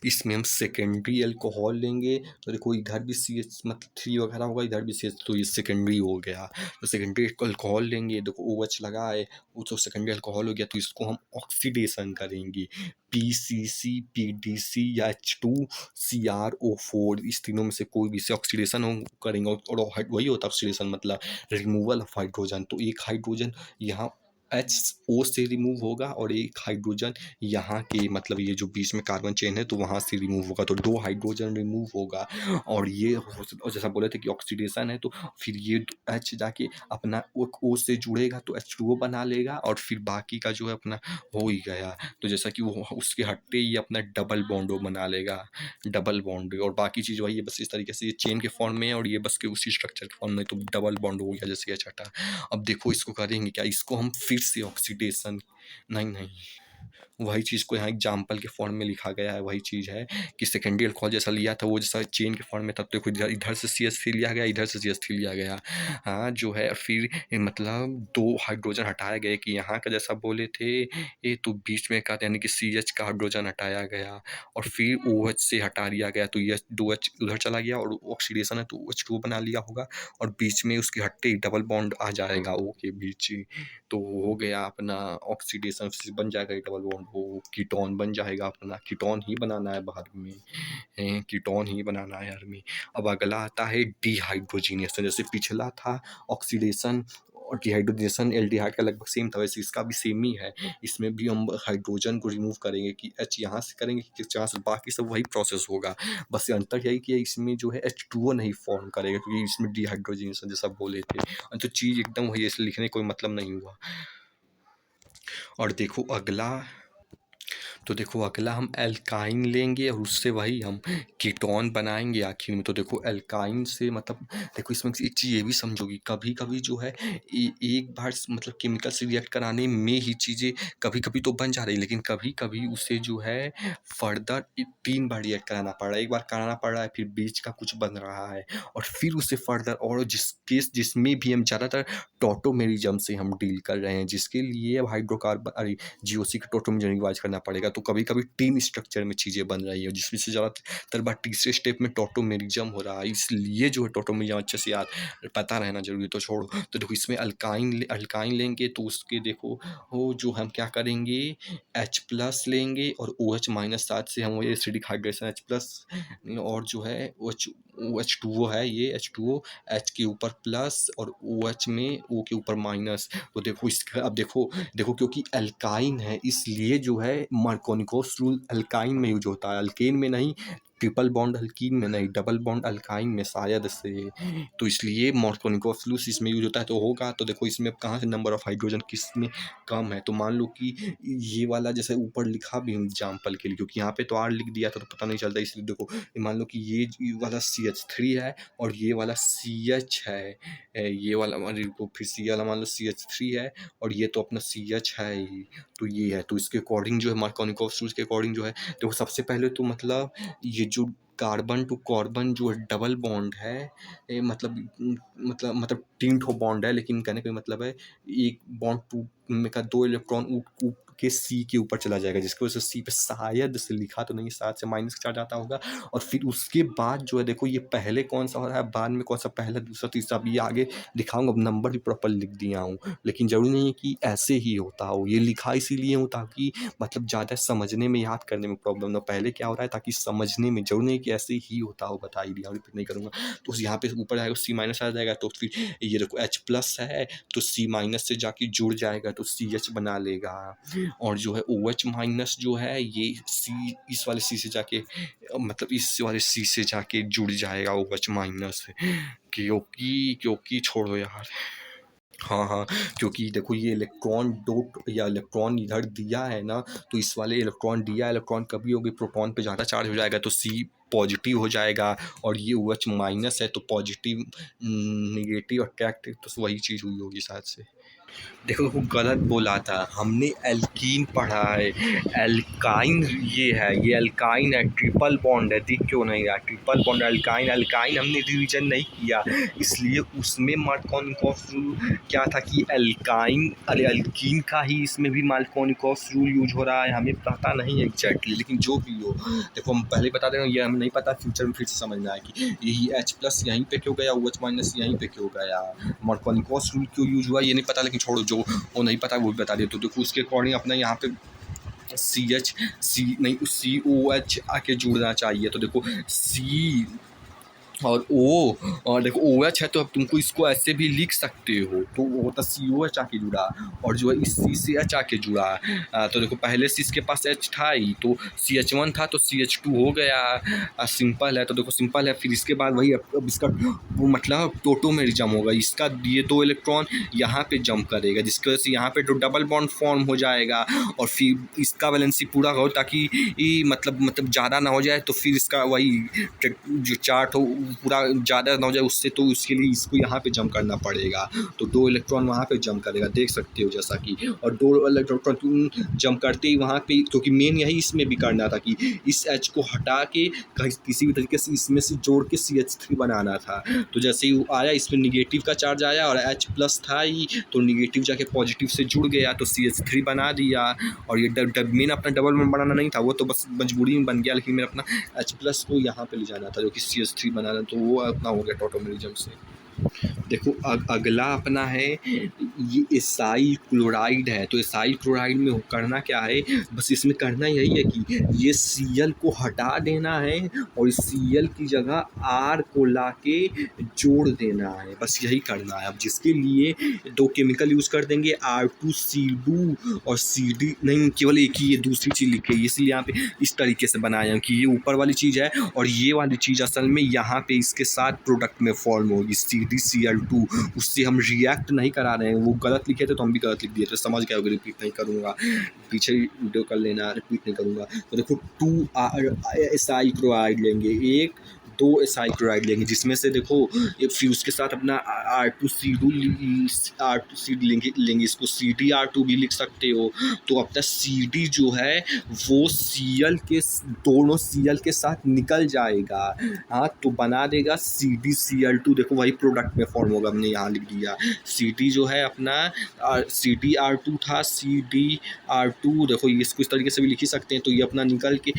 इसमें हम सेकेंडरी अल्कोहल लेंगे, तो देखो इधर भी सी एच मतलब 3 वगैरह होगा, इधर भी सी एच, तो ये सेकेंडरी हो गया। तो सेकेंडरी अल्कोहल लेंगे, देखो ओ एच लगा है, वो तो सेकेंडरी अल्कोहल हो गया, तो इसको हम ऑक्सीडेशन करेंगे, पीसीसी, पीडीसी या H2CrO4, इस तीनों में से कोई भी से ऑक्सीडेशन हम करेंगे। और वही होता है ऑक्सीडेशन मतलब रिमूवल ऑफ हाइड्रोजन, तो एक हाइड्रोजन यहाँ HO से रिमूव होगा और एक हाइड्रोजन यहाँ के मतलब ये जो बीच में कार्बन चेन है तो वहाँ से रिमूव होगा, तो 2 हाइड्रोजन रिमूव होगा। और ये और जैसा बोले थे कि ऑक्सीडेशन है, तो फिर ये H जाके अपना O से जुड़ेगा तो H2O बना लेगा, और फिर बाकी का जो है अपना हो ही गया। तो जैसा कि वो उसके हटते ही अपना डबल बॉन्ड बना लेगा, डबल बॉन्ड, और बाकी चीज़ वही है, बस इस तरीके से ये चेन के फॉर्म में है और ये बस के उसी स्ट्रक्चर के फॉर्म में, तो डबल बॉन्ड हो गया जैसे H हटा। अब देखो इसको करेंगे क्या, इसको हम फिर से ऑक्सीडेशन, नहीं नहीं, वही चीज़ को यहाँ एग्जाम्पल के फॉर्म में लिखा गया है, वही चीज़ है कि सेकेंडरी अल्कोहल जैसा लिया था वो जैसा चेन के फॉर्म में, तब तो इधर इधर से CH3 लिया गया, इधर से CH3 लिया गया, हाँ जो है फिर मतलब 2 हाइड्रोजन हटाया गया कि यहाँ का जैसा बोले थे ये, तो बीच में का यानी कि CH का हाइड्रोजन हटाया गया और फिर OH से हटा दिया गया, तो ये 2H उधर चला गया और ऑक्सीडेशन है तो H2O बना लिया होगा, और बीच में उसके हटते ही डबल बॉन्ड आ जाएगा O के बीच ही, तो हो गया अपना ऑक्सीडेशन, फिर बन जाएगा डबल बॉन्ड, वो कीटोन बन जाएगा अपना, कीटोन ही बनाना है बाद में, कीटोन ही बनाना है यार में। अब अगला आता है डिहाइड्रोजिनेशन, जैसे पिछला था ऑक्सीडेशन और डिहाइड्रोजिनेशन, एल्डिहाइड का लगभग सेम था, वैसे इसका भी सेम ही है, इसमें भी हम हाइड्रोजन को रिमूव करेंगे कि H यहाँ से करेंगे कि यहाँ से, बाकी सब वही प्रोसेस होगा, बस अंतर यही कि इसमें जो है H2O नहीं फॉर्म करेगा क्योंकि इसमें डिहाइड्रोजिनेशन जैसा बोले थे, तो चीज़ एकदम वही है, इसलिए लिखने कोई मतलब नहीं हुआ। और देखो अगला, तो देखो अगला हम एल्काइन लेंगे और उससे वही हम कीटोन बनाएंगे आखिर में, तो देखो एल्काइन से मतलब देखो इसमें एक चीज़ ये भी समझोगी, कभी कभी जो है एक बार मतलब केमिकल से रिएक्ट कराने में ही चीज़ें कभी कभी तो बन जा रही, लेकिन कभी कभी उसे जो है फर्दर 3 बार रिएक्ट कराना पड़ रहा है, एक बार कराना पड़ रहा है फिर बीच का कुछ बन रहा है और फिर उसे फर्दर, और जिसमें भी हम ज़्यादातर टॉटोमेरिज्म से हम डील कर रहे हैं, जिसके लिए अब हाइड्रोकार्बन अरे GOC का टोटोमेरिज्म रिवाइज करना पड़ेगा, तो कभी कभी टीम स्ट्रक्चर में चीज़ें बन रही है जिसमें से ज़्यादातर बार तीसरे स्टेप में टोटोमेरिज्म हो रहा है, इसलिए जो है टोटोमेरिज्म अच्छे से याद पता रहना जरूरी है, तो छोड़ो। तो देखो इसमें अल्काइन लेंगे तो उसके देखो वो जो हम क्या करेंगे H+ लेंगे और OH- साथ से हम एसिडिक हाइड्रेशन H+, और जो है H2O है, ये H2O H के ऊपर प्लस और OH में O के ऊपर माइनस, तो देखो इसका अब देखो देखो क्योंकि अल्काइन है इसलिए जो है मार्कोनिकोस रूल अल्काइन में यूज होता है, अल्केन में नहीं, ट्रिपल बॉन्ड अल्कीन में नहीं, डबल बॉन्ड अल्काइन में शायद से, तो इसलिए मार्कोनिकोस रूल इसमें यूज होता है, तो होगा। तो देखो इसमें अब कहाँ से नंबर ऑफ हाइड्रोजन किस में कम है, तो मान लो कि ये वाला जैसे ऊपर लिखा भी हूँ एग्जाम्पल के लिए, क्योंकि यहाँ पे तो R लिख दिया था तो पता नहीं चलता, इसलिए देखो मान लो कि ये वाला CH3 है और ये वाला CH है, ये वाला फिर C वाला मान लो CH3 है और ये तो अपना CH है ही, तो ये है, तो इसके अकॉर्डिंग जो है मार्कोनिकोव रूल्स के अकॉर्डिंग जो है, देखो सबसे पहले तो मतलब ये जो कार्बन टू कार्बन जो डबल बॉन्ड है, मतलब 3 ठो बॉन्ड है, लेकिन कहने का मतलब है एक बॉन्ड टू में का 2 इलेक्ट्रॉन उठ के C के ऊपर चला जाएगा, जिसकी वजह से C पे शायद से लिखा तो नहीं, शायद से माइनस चार्ज आता होगा, और फिर उसके बाद जो है देखो ये पहले कौन सा हो रहा है, बाद में कौन सा, पहला दूसरा तीसरा, अभी आगे दिखाऊंगा, नंबर भी प्रॉपर लिख दिया हूँ, लेकिन जरूरी नहीं है कि ऐसे ही होता हो, ये लिखा इसीलिए हो ताकि मतलब ज़्यादा समझने में याद करने में प्रॉब्लम ना, पहले क्या हो रहा है ताकि समझने में, जरूरी नहीं कि ऐसे ही होता हो, बता ही दिया, रिपीट नहीं करूँगा। तो यहाँ पे ऊपर आएगा C- आ जाएगा, तो फिर ये देखो H+ है तो C- से जाके जुड़ जाएगा तो CH बना लेगा, और जो है OH- जो है ये इस वाले C से जाके मतलब इस वाले C से जाके जुड़ जाएगा OH-, क्योंकि छोड़ो यार, हाँ हाँ, क्योंकि देखो ये इलेक्ट्रॉन डोट या इलेक्ट्रॉन इधर दिया है ना, तो इस वाले इलेक्ट्रॉन दिया इलेक्ट्रॉन कभी होगी प्रोटॉन पे ज़्यादा चार्ज हो जाएगा तो C पॉजिटिव हो जाएगा, और ये OH- है तो पॉजिटिव नेगेटिव अट्रैक्ट, तो वही चीज़ हुई होगी शायद से। देखो वो गलत बोला था, हमने एल्कीन पढ़ा है, एल्काइन ये है, ये एल्काइन है, ट्रिपल बॉन्ड है, दिख क्यों नहीं रहा, ट्रिपल बॉन्ड एल्काइन, एल्काइन हमने रिवीजन नहीं किया, इसलिए उसमें मार्कोनिकॉफ रूल क्या था कि एल्काइन, अरे एल्कीन का ही इसमें भी मार्कोनिकॉफ रूल यूज हो रहा है, हमें पता नहीं है एग्जैक्टली, लेकिन जो भी हो देखो हम पहले बता दे रहे हैं, ये हमें नहीं पता, फ्यूचर में फिर से समझना है कि यही H+ यहीं पे क्यों गया, OH- यहीं पे क्यों गया, मार्कोनिकॉफ रूल क्यों यूज हुआ ये नहीं पता, लेकिन छोड़ो, जो वो नहीं पता वो भी बता दे। तो देखो उसके अकॉर्डिंग अपना यहाँ पे सी नहीं COH आके जुड़ना चाहिए, तो देखो सी और ओ, और देखो OH है तो अब तुमको इसको ऐसे भी लिख सकते हो, तो वो होता COH आके जुड़ा, और जो है इस C से H आके जुड़ा, तो देखो पहले से इसके पास H था ही, तो CH1 था तो CH2 हो गया, सिंपल है, तो देखो सिंपल है, फिर इसके बाद वही अब इसका वो मतलब टोटोमेरिज्म होगा, इसका ये 2 इलेक्ट्रॉन यहाँ पे जंप करेगा, जिसकी वजह से यहाँ पे तो डबल बॉन्ड फॉर्म हो जाएगा, और फिर इसका वैलेंसी पूरा हो ताकि मतलब ज़्यादा ना हो जाए, तो फिर इसका वही जो चार्ट हो पूरा ज़्यादा ना हो जाए उससे, तो उसके लिए इसको यहाँ पे जंप करना पड़ेगा, तो 2 इलेक्ट्रॉन वहाँ पे जंप करेगा, देख सकते हो जैसा कि, और 2 इलेक्ट्रॉन जंप करते ही वहाँ पे, क्योंकि मेन यही इसमें भी करना था कि इस H को हटा के किसी भी तरीके से इसमें से जोड़ के CH3 बनाना था, तो जैसे ही आया इसमें निगेटिव का चार्ज आया और H+ था ही, तो निगेटिव जाके पॉजिटिव से जुड़ गया तो CH3 बना दिया, और ये मेन अपना डबल बॉन्ड बनाना नहीं था, वो तो बस मजबूरी में बन गया, लेकिन मेरा अपना H+ को यहाँ पे ले जाना था जो कि CH3 बनाना, तो वो अपना हो गया टॉटोमेरिज्म से। देखो अगला अपना है ये एसाइल क्लोराइड है, तो एसाइल क्लोराइड में करना क्या है, बस इसमें करना यही है कि ये Cl को हटा देना है और इस Cl की जगह R को लाके जोड़ देना है, बस यही करना है। अब जिसके लिए 2 केमिकल यूज़ कर देंगे, R2CO2 और CD, नहीं केवल एक ही ये दूसरी चीज़ लिखी है, इसलिए यहाँ पे इस तरीके से बनाया कि ये ऊपर वाली चीज़ है और ये वाली चीज़ असल में यहाँ पे इसके साथ प्रोडक्ट में फॉर्म होगी CdCl2, उससे हम रिएक्ट नहीं करा रहे हैं, वो गलत लिखे थे तो हम भी गलत लिख दिए थे, समझ गए होगे, रिपीट नहीं करूँगा, पीछे वीडियो कर लेना, रिपीट नहीं करूँगा। तो देखो 2 एसाइल क्लोराइड लेंगे, 2 एसाइल क्लोराइड लेंगे, जिसमें से देखो फिर उसके साथ अपना R2CD लेंगे, इसको CdR2 भी लिख सकते हो, तो अपना CD जो है वो दोनों Cl के साथ निकल जाएगा, हाँ, तो बना देगा CdCl2, देखो वही प्रोडक्ट में फॉर्म होगा, हमने यहाँ लिख दिया CD जो है अपना CdR2 था, CdR2 देखो ये इसको इस तरीके से भी लिख ही सकते हैं, तो ये अपना निकल के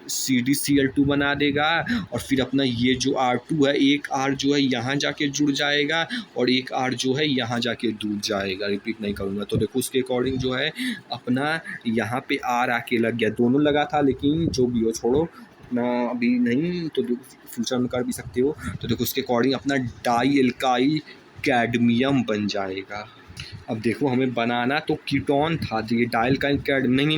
CdCl2 बना देगा, और फिर अपना ये जो R2 है, एक R जो है यहाँ जाके जुड़ जाएगा और एक R जो है यहाँ जाके जुड़ जाएगा, रिपीट नहीं करूँगा। तो देखो उसके अकॉर्डिंग जो है अपना यहाँ पे R आके लग गया, दोनों लगा था, लेकिन जो भी हो छोड़ो, अपना अभी नहीं, तो फ्यूचर में कर भी सकते हो। तो देखो उसके अकॉर्डिंग अपना डाई एल्काइल कैडमियम बन जाएगा। अब देखो हमें बनाना तो कीटोन था, तो ये डाई एल्काइल नहीं,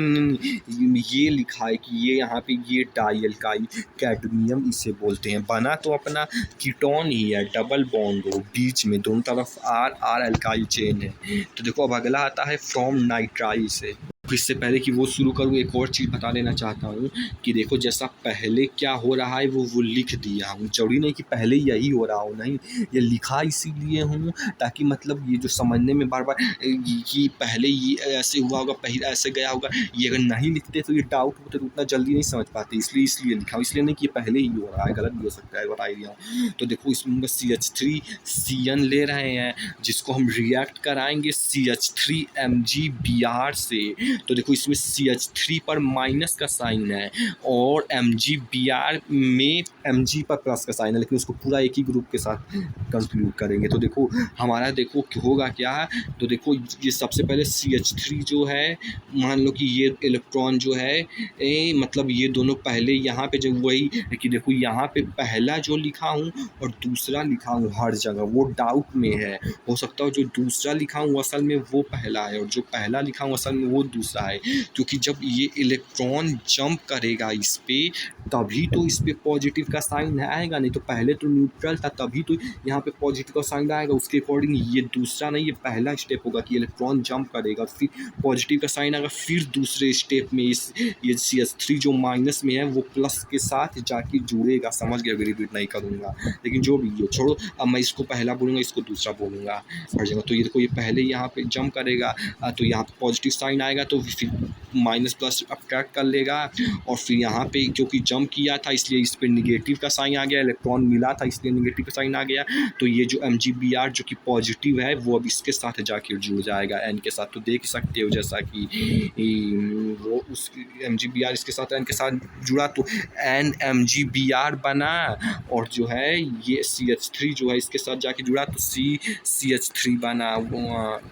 ये लिखा है कि ये यहाँ पे ये डाई एल्काइल कैडमियम इसे बोलते हैं, बना तो अपना कीटोन ही है, डबल बॉन्ड हो, बीच में दोनों तरफ R एल्काइल चेन है। तो देखो अब अगला आता है फ्रॉम नाइट्राइल से। इससे पहले कि वो शुरू करूँ, एक और चीज़ बता देना चाहता हूँ कि देखो जैसा पहले क्या हो रहा है वो लिख दिया हूँ, जरूरी नहीं कि पहले यही हो रहा हो, नहीं, ये लिखा इसीलिए हूँ ताकि मतलब ये जो समझने में बार बार कि पहले ये ऐसे हुआ होगा, पहले ऐसे गया होगा, ये अगर नहीं लिखते तो ये डाउट होते तो उतना जल्दी नहीं समझ पाते, इसलिए लिखा हूँ, इसलिए नहीं कि ये पहले ही हो रहा है, गलत भी हो सकता है, बता ही दिया हूँ। तो देखो इसमें CH3CN ले रहे हैं, जिसको हम रिएक्ट कराएंगे CH3MgBr से, तो देखो इसमें CH3 पर माइनस का साइन है और MgBr में Mg पर प्लस का साइन है, लेकिन उसको पूरा एक ही ग्रुप के साथ कंक्लूड करेंगे। तो देखो हमारा देखो होगा क्या, तो देखो ये सबसे पहले CH3 जो है, मान लो कि ये इलेक्ट्रॉन जो है मतलब ये दोनों पहले यहाँ पे जब वही कि देखो यहाँ पे पहला जो लिखा हूँ और दूसरा लिखा हूँ हर जगह, वो डाउट में है, हो सकता है जो दूसरा लिखा हूँ असल में वो पहला है और जो पहला लिखा हूँ असल में वो दूसरा दूसरा है, क्योंकि जब ये इलेक्ट्रॉन जंप करेगा इस पे तभी तो इस पे पॉजिटिव का साइन आएगा, नहीं तो पहले तो न्यूट्रल था तभी तो यहाँ पे पॉजिटिव का साइन आएगा। उसके अकॉर्डिंग ये दूसरा नहीं, ये पहला स्टेप होगा कि इलेक्ट्रॉन जंप करेगा, फिर पॉजिटिव का साइन आएगा, फिर दूसरे स्टेप में इस ये CH3 जो माइनस में है वो प्लस के साथ जाके जुड़ेगा। समझ गया, रिपीट नहीं करूँगा, लेकिन जो भी हो छोड़ो, अब मैं इसको पहला बोलूँगा, इसको दूसरा बोलूँगा, पढ़ जाएगा। तो ये देखो, ये पहले यहाँ पे जंप करेगा तो यहाँ पे पॉजिटिव साइन आएगा, तो फिर माइनस प्लस अट्रैक्ट कर लेगा, और फिर यहाँ पे क्योंकि जंप किया था इसलिए इस पर निगेटिव का साइन आ गया, इलेक्ट्रॉन मिला था इसलिए निगेटिव का साइन आ गया। तो ये जो MgBr जो कि पॉजिटिव है वो अब इसके साथ जाके जुड़ जाएगा N के साथ। तो देख सकते हो जैसा कि वो उस MgBr इसके साथ N के साथ जुड़ा तो NMgBr बना, और जो है ये CH3 जो है इसके साथ जाके जुड़ा तो CH3 बना,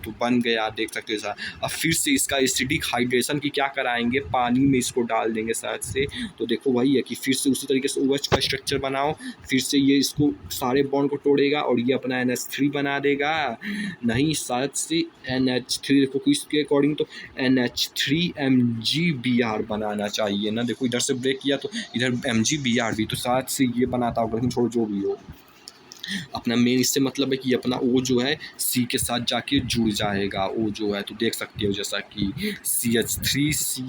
तो बन गया, देख सकते हो सर। अब फिर से इसका एसिडिक हाइड्रेशन की क्या कराएंगे, पानी में इसको डाल देंगे शायद से। तो देखो वही है कि फिर से उसी तरीके से OH का स्ट्रक्चर बनाओ, फिर से ये इसको सारे बॉन्ड को तोड़ेगा और ये अपना NH3 बना देगा, नहीं शायद से NH3, देखो कि इसके अकॉर्डिंग तो NH3MgBr बनाना चाहिए ना। देखो इधर से ब्रेक किया तो इधर MgBr भी, तो शायद से ये बनाता होगा, लेकिन छोड़ो जो भी हो, अपना मेन इससे मतलब है कि अपना O जो है C के साथ जाके जुड़ जाएगा, O जो है। तो देख सकते हो जैसा कि CH3C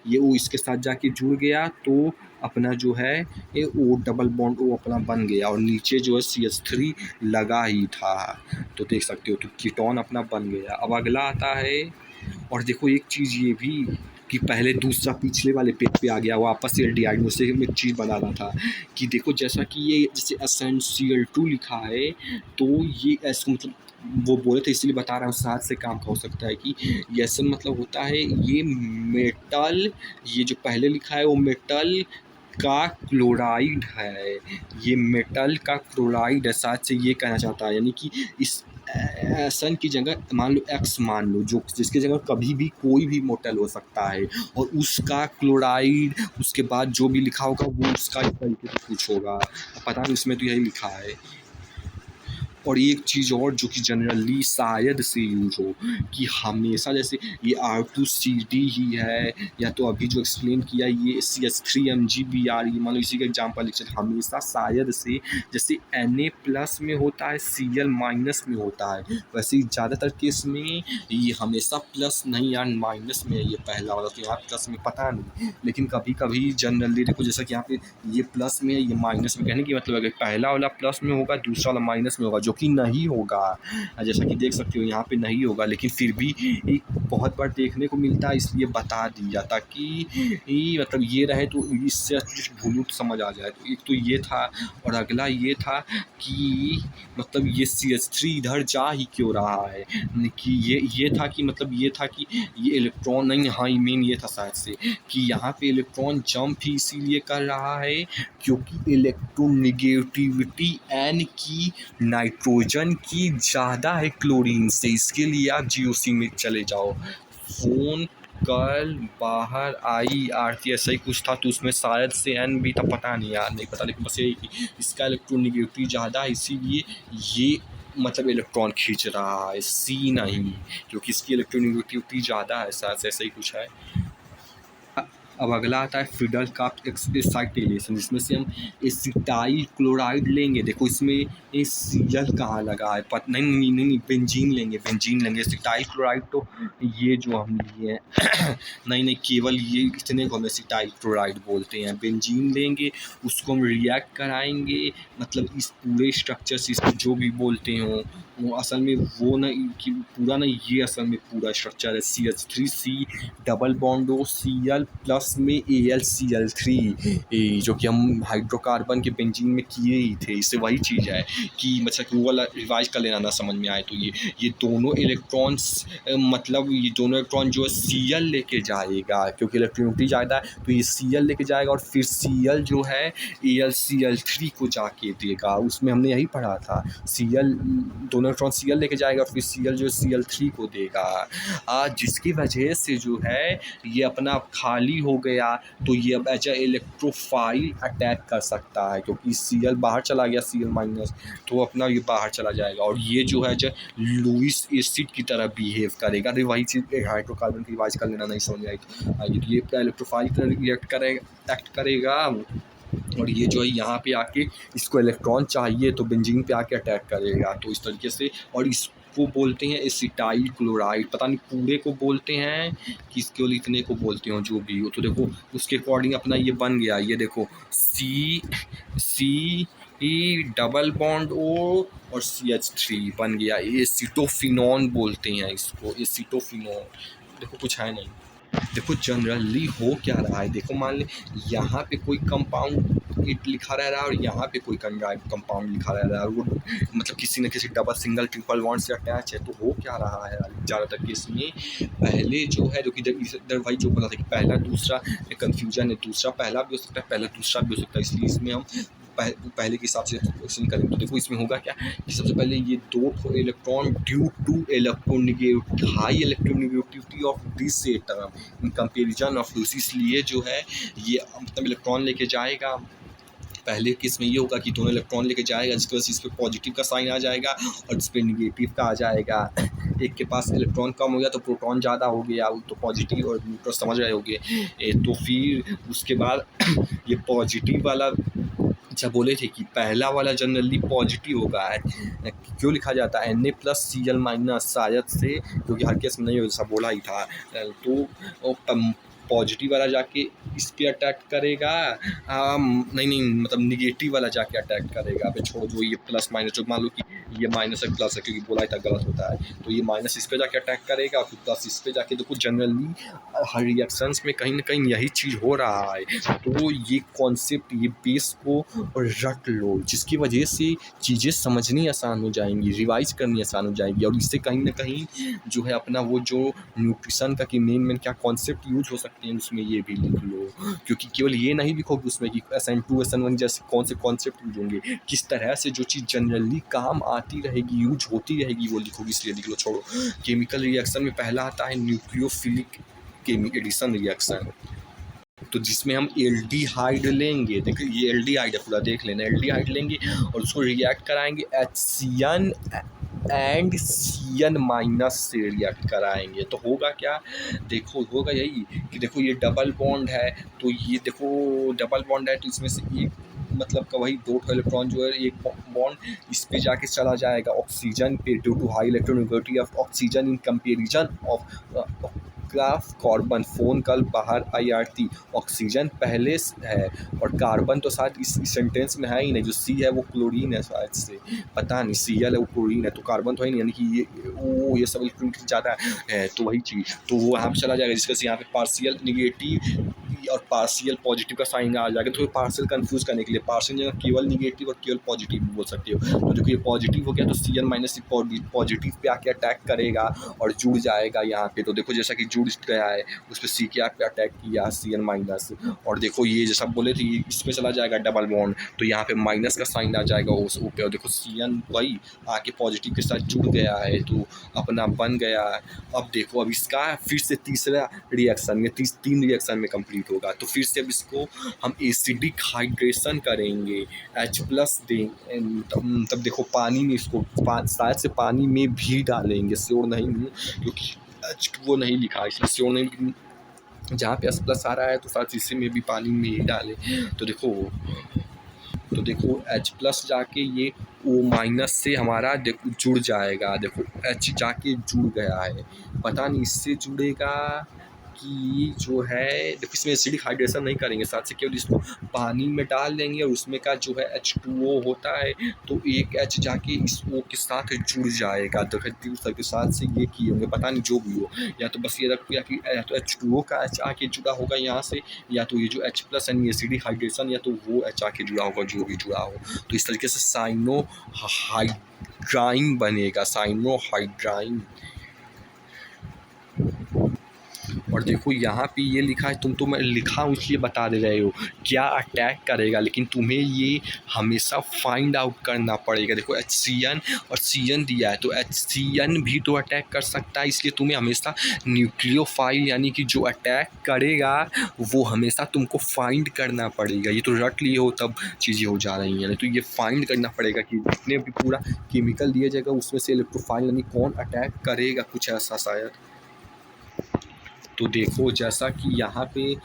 ये O इसके साथ जाके जुड़ गया तो अपना जो है ये O डबल बॉन्ड O अपना बन गया, और नीचे जो है CH3 लगा ही था, तो देख सकते हो तो कीटोन अपना बन गया। अब अगला आता है, और देखो एक चीज़ ये भी कि पहले दूसरा पिछले वाले पेज पे आ गया, वापस से एल्डिहाइड में से एक चीज़ बना रहा था कि देखो जैसा कि ये जैसे SnCl2 लिखा है, तो ये ऐसा मतलब वो बोले थे इसलिए बता रहा हूँ, साथ से काम का हो सकता है कि ये ऐसा मतलब होता है ये मेटल, ये जो पहले लिखा है वो मेटल का क्लोराइड है, ये मेटल का क्लोराइड है, साथ से ये कहना चाहता है, यानी कि इस सन की जगह मान लो X मान लो, जो जिसकी जगह कभी भी कोई भी मेटल हो सकता है, और उसका क्लोराइड उसके बाद जो भी लिखा होगा वो उसका इस तरीके से कुछ होगा, पता नहीं उसमें तो यही लिखा है। और एक चीज़ और जो कि जनरली शायद से यूज हो कि हमेशा जैसे ये R2CD ही है, या तो अभी जो एक्सप्लेन किया ये CH3MgBr, ये मान लो इसी का एग्जाम्पल लिख सकते, हमेशा शायद से जैसे Na+ में होता है Cl- में होता है, वैसे ज़्यादातर केस में ये हमेशा प्लस नहीं यार माइनस में है, ये पहला वाला तो यहाँ प्लस में पता नहीं, लेकिन कभी कभी जनरली देखो जैसा कि यहाँ पे ये प्लस में है ये माइनस में, कहने की मतलब अगर पहला वाला प्लस में होगा दूसरा वाला माइनस में होगा, जो कि नहीं होगा, जैसा कि देख सकते हो यहाँ पे नहीं होगा, लेकिन फिर भी एक बहुत बार देखने को मिलता है इसलिए बता दिया ताकि मतलब ये रहे तो इससे भूलूं तो समझ आ जाए। तो एक तो ये था, और अगला ये था कि मतलब ये CH3 इधर जा ही क्यों रहा है, कि ये था कि मतलब ये था कि ये इलेक्ट्रॉन नहीं, हाँ मेन ये था शायद से कि यहाँ पे इलेक्ट्रॉन जंप ही इसीलिए कर रहा है क्योंकि इलेक्ट्रोनेगेटिविटी N की नाइट्रोजन की ज़्यादा है क्लोरीन से, इसके लिए आप GOC में चले जाओ। फ़ोन कल बाहर आई आरती ऐसा ही कुछ था, तो उसमें शायद से N भी था, पता नहीं यार, नहीं पता, लेकिन बस यही कि इसका इलेक्ट्रोनेगेटिविटी ज़्यादा है इसीलिए ये मतलब इलेक्ट्रॉन खींच रहा है, C नहीं, क्योंकि इसकी इलेक्ट्रोनेगेटिविटी ज़्यादा है, शायद से ऐसा ही कुछ है। अब अगला आता है फिडल का एक्साइटेशन, जिसमें से हम एसिटाइल क्लोराइड लेंगे, देखो इसमें ये Cl कहाँ लगा है, नहीं बेंजीन लेंगे, एसिटाइल क्लोराइड तो ये जो हम लिए हैं नहीं केवल ये इतने को हम एसिटाइल क्लोराइड बोलते हैं, बेंजीन लेंगे उसको हम रिएक्ट कराएंगे, मतलब इस पूरे स्ट्रक्चर से इसको जो भी बोलते हो वो असल में वो नहीं कि पूरा नहीं, ये असल में पूरा स्ट्रक्चर है CH3C डबल बॉन्ड हो Cl+ में AlCl3, जो कि हम हाइड्रोकार्बन के बेंजीन में किए ही थे, इससे वही चीज़ है कि मतलब कि वो वाला रिवाइज कर लेना ना समझ में आए तो ये दोनों इलेक्ट्रॉन्स मतलब ये दोनों इलेक्ट्रॉन जो है Cl लेके जाएगा, क्योंकि इलेक्ट्रोनिटी ज़्यादा है तो ये Cl लेके जाएगा, और फिर Cl जो है AlCl3 को जाके देगा, उसमें हमने यही पढ़ा था Cl दोनों इलेक्ट्रॉन Cl लेके जाएगा, फिर Cl जो Cl3 को देगा, जिसकी वजह से जो है ये अपना खाली हो हो गया तो ये अब एज ए इलेक्ट्रोफाइल अटैक कर सकता है, क्योंकि Cl बाहर चला गया, Cl- तो अपना ये बाहर चला जाएगा और ये जो है जो लुईस एसिड की तरह बिहेव करेगा। अरे वही चीज़ हाइड्रोकार्बन की रिवाइज कर लेना, नहीं समझ आई तो ये इलेक्ट्रोफाइल की तरह रिएक्ट करेगा, एक्ट करेगा। और ये जो है यहाँ पे आके इसको इलेक्ट्रॉन चाहिए तो बेंजीन पे आके अटैक करेगा, तो इस तरीके से। और इसको बोलते हैं एसिटाइल क्लोराइड, पता नहीं पूरे को बोलते हैं कि केवल इतने को बोलते हो, जो भी हो। तो देखो उसके अकॉर्डिंग अपना ये बन गया, ये देखो सी ई डबल बॉन्ड ओ और CH3 बन गया। एसिटोफिनॉन बोलते हैं इसको, एसिटोफिनॉन। देखो कुछ है नहीं। देखो जनरली हो क्या रहा है, देखो मान ले यहाँ पे कोई कंपाउंड इट लिखा रह रहा है और यहाँ पे कोई कंपाउंड लिखा रह रहा है, वो मतलब किसी न किसी डबल सिंगल ट्रिपल बॉन्ड से अटैच है। तो हो क्या रहा है ज़्यादातर केस में, पहले जो है, जो कि इधर भाई जो बोला था कि पहला दूसरा कन्फ्यूजन है, दूसरा पहला भी हो सकता है, पहला दूसरा भी हो सकता है, इसलिए इसमें हम पहले के हिसाब से क्वेश्चन करेंगे। तो देखो इसमें होगा क्या कि सबसे पहले ये दो electron due to high electronegativity of this atom in comparison of लूसी, इसलिए जो है ये मतलब इलेक्ट्रॉन लेके जाएगा। पहले केस में ये होगा कि दोनों इलेक्ट्रॉन लेके जाएगा, जिसकी वजह से इस पर पॉजिटिव का साइन आ जाएगा और जिस पर निगेटिव का आ जाएगा। एक के पास इलेक्ट्रॉन कम हो गया तो प्रोटॉन ज़्यादा हो गया, तो पॉजिटिव और न्यूट्रॉन समझ रहे होगे। तो फिर उसके बाद ये पॉजिटिव वाला अच्छा बोले थे कि पहला वाला जनरली पॉजिटिव होगा, क्यों लिखा जाता है Na+Cl- शायद से, क्योंकि हर केस में नहीं हो, जैसा बोला ही था। तो पॉजिटिव वाला जाके इस पे अटैक करेगा, नहीं मतलब निगेटिव वाला जाके अटैक करेगा। अब छोड़ो जो ये प्लस माइनस, जो मान लो कि ये माइनस है प्लस है, क्योंकि बोला ही था गलत होता है, तो ये माइनस इस पे जाके अटैक करेगा, फिर प्लस इस पे जाके। देखो जनरली हर रिएक्शंस में कहीं ना कहीं यही चीज़ हो रहा है। तो ये कॉन्सेप्ट, ये बेस को रट लो, जिसकी वजह से चीज़ें समझनी आसान हो जाएंगी, रिवाइज करनी आसान हो जाएगी, और इससे कहीं ना कहीं जो है अपना वो जो न्यूट्रिशन का कि मेन क्या कॉन्सेप्ट यूज हो सकते हैं उसमें, ये भी लिख लो। क्योंकि केवल ये नहीं लिखोगे उसमें कि SN2 SN1 जैसे कौन से कॉन्सेप्ट यूज होंगे, किस तरह से जो चीज़ जनरली काम आती रहेगी, यूज होती रहेगी, वो लिखोगे, इसलिए लिख लो। छोड़ो, केमिकल रिएक्शन में पहला आता है न्यूक्लियोफिलिक एडिशन रिएक्शन, तो जिसमें हम एल्डिहाइड लेंगे। देखिए ये एल्डिहाइड है पूरा, देख लेना, एल्डिहाइड लेंगे और उसको रिएक्ट कराएंगे HCN एंड Cn- से रिएक्ट कराएंगे। तो होगा क्या, देखो होगा यही कि देखो ये डबल बॉन्ड है, तो ये देखो डबल बॉन्ड है, तो इसमें से एक मतलब का वही दो इलेक्ट्रॉन जो है, एक बॉन्ड इस पे जाके चला जाएगा ऑक्सीजन पे, due to high electronegativity of oxygen in comparison of carbon. Phone कल बाहर IRT, ऑक्सीजन पहले है और कार्बन तो शायद इस सेंटेंस में है ही नहीं, जो C है वो क्लोरीन है शायद से, पता नहीं, Cl है वो क्लोरीन है, तो कार्बन तो है नहीं, यानी कि ये सब इलेक्ट्रॉनिक ज़्यादा है, तो वही चीज़ तो वो यहाँ पे चला जाएगा, जिसके से यहाँ पे पार्शियल निगेटिव और पार्शियल पॉजिटिव का साइन आ जाएगा। तो पार्शियल कंफ्यूज करने के लिए पार्शियल जगह केवल निगेटिव और केवल पॉजिटिव भी बोल सकते हो। तो देखो ये पॉजिटिव हो गया तो Cn- पॉजिटिव पे आके अटैक करेगा और जुड़ जाएगा यहाँ पे। तो देखो जैसा कि जुड़ गया है, उस पर C के पे अटैक किया Cn-, और देखो ये जैसा बोले थे इस पर चला जाएगा डबल बॉन्ड, तो यहाँ पे माइनस का साइन आ जाएगा उस पे, और देखो Cn वही आके पॉजिटिव के साथ जुड़ गया है, तो अपना बन गया। अब देखो अब इसका फिर से तीसरा रिएक्शन में, तीन रिएक्शन में कंप्लीट होगा, तो फिर से अब इसको हम एसिडिक हाइड्रेशन करेंगे, H+ देंगे, तब देखो पानी में इसको शायद से पानी में भी डालेंगे, श्योर नहीं हूँ क्योंकि H2O नहीं लिखा है, इसलिए श्योर नहीं, जहाँ पे H+ आ रहा है तो शायद इसी में भी पानी में ही डालें। तो देखो H+ जाके ये O- से हमारा देखो जुड़ जाएगा, देखो H जाके जुड़ गया है, पता नहीं इससे जुड़ेगा कि जो है, देखो इसमें एसिडिक हाइड्रेशन नहीं करेंगे, साथ से केवल इसको पानी में डाल देंगे और उसमें का जो है H2O होता है, तो एक H जाके इस O के साथ जुड़ जाएगा, तो के साथ से ये किए होंगे, पता नहीं जो भी हो, या तो बस ये रखो या कि या तो H2O का H आके जुड़ा होगा यहाँ से, या तो ये जो H+ यानी एसिडिक हाइड्रेशन, या तो वो H आके जुड़ा होगा, जो भी जुड़ा हो। तो इस तरीके से साइनो हाइड्राइन बनेगा, साइनो हाइड्राइन। और देखो यहाँ पे ये लिखा है, तुम तो मैं लिखा हूँ इसलिए बता दे रहे हो क्या अटैक करेगा, लेकिन तुम्हें ये हमेशा फाइंड आउट करना पड़ेगा। देखो HCN और CN दिया है, तो HCN भी तो अटैक कर सकता है, इसलिए तुम्हें हमेशा न्यूक्लियोफाइल यानी कि जो अटैक करेगा वो हमेशा तुमको फाइंड करना पड़ेगा। ये तो रट लिए हो तब चीज़ें हो जा रही हैं, नहीं तो ये फाइंड करना पड़ेगा कि जितने भी पूरा केमिकल दिया जाएगा उसमें से इलेक्ट्रोफाइल यानी कौन अटैक करेगा, कुछ ऐसा शायद। तो देखो जैसा कि यहाँ पे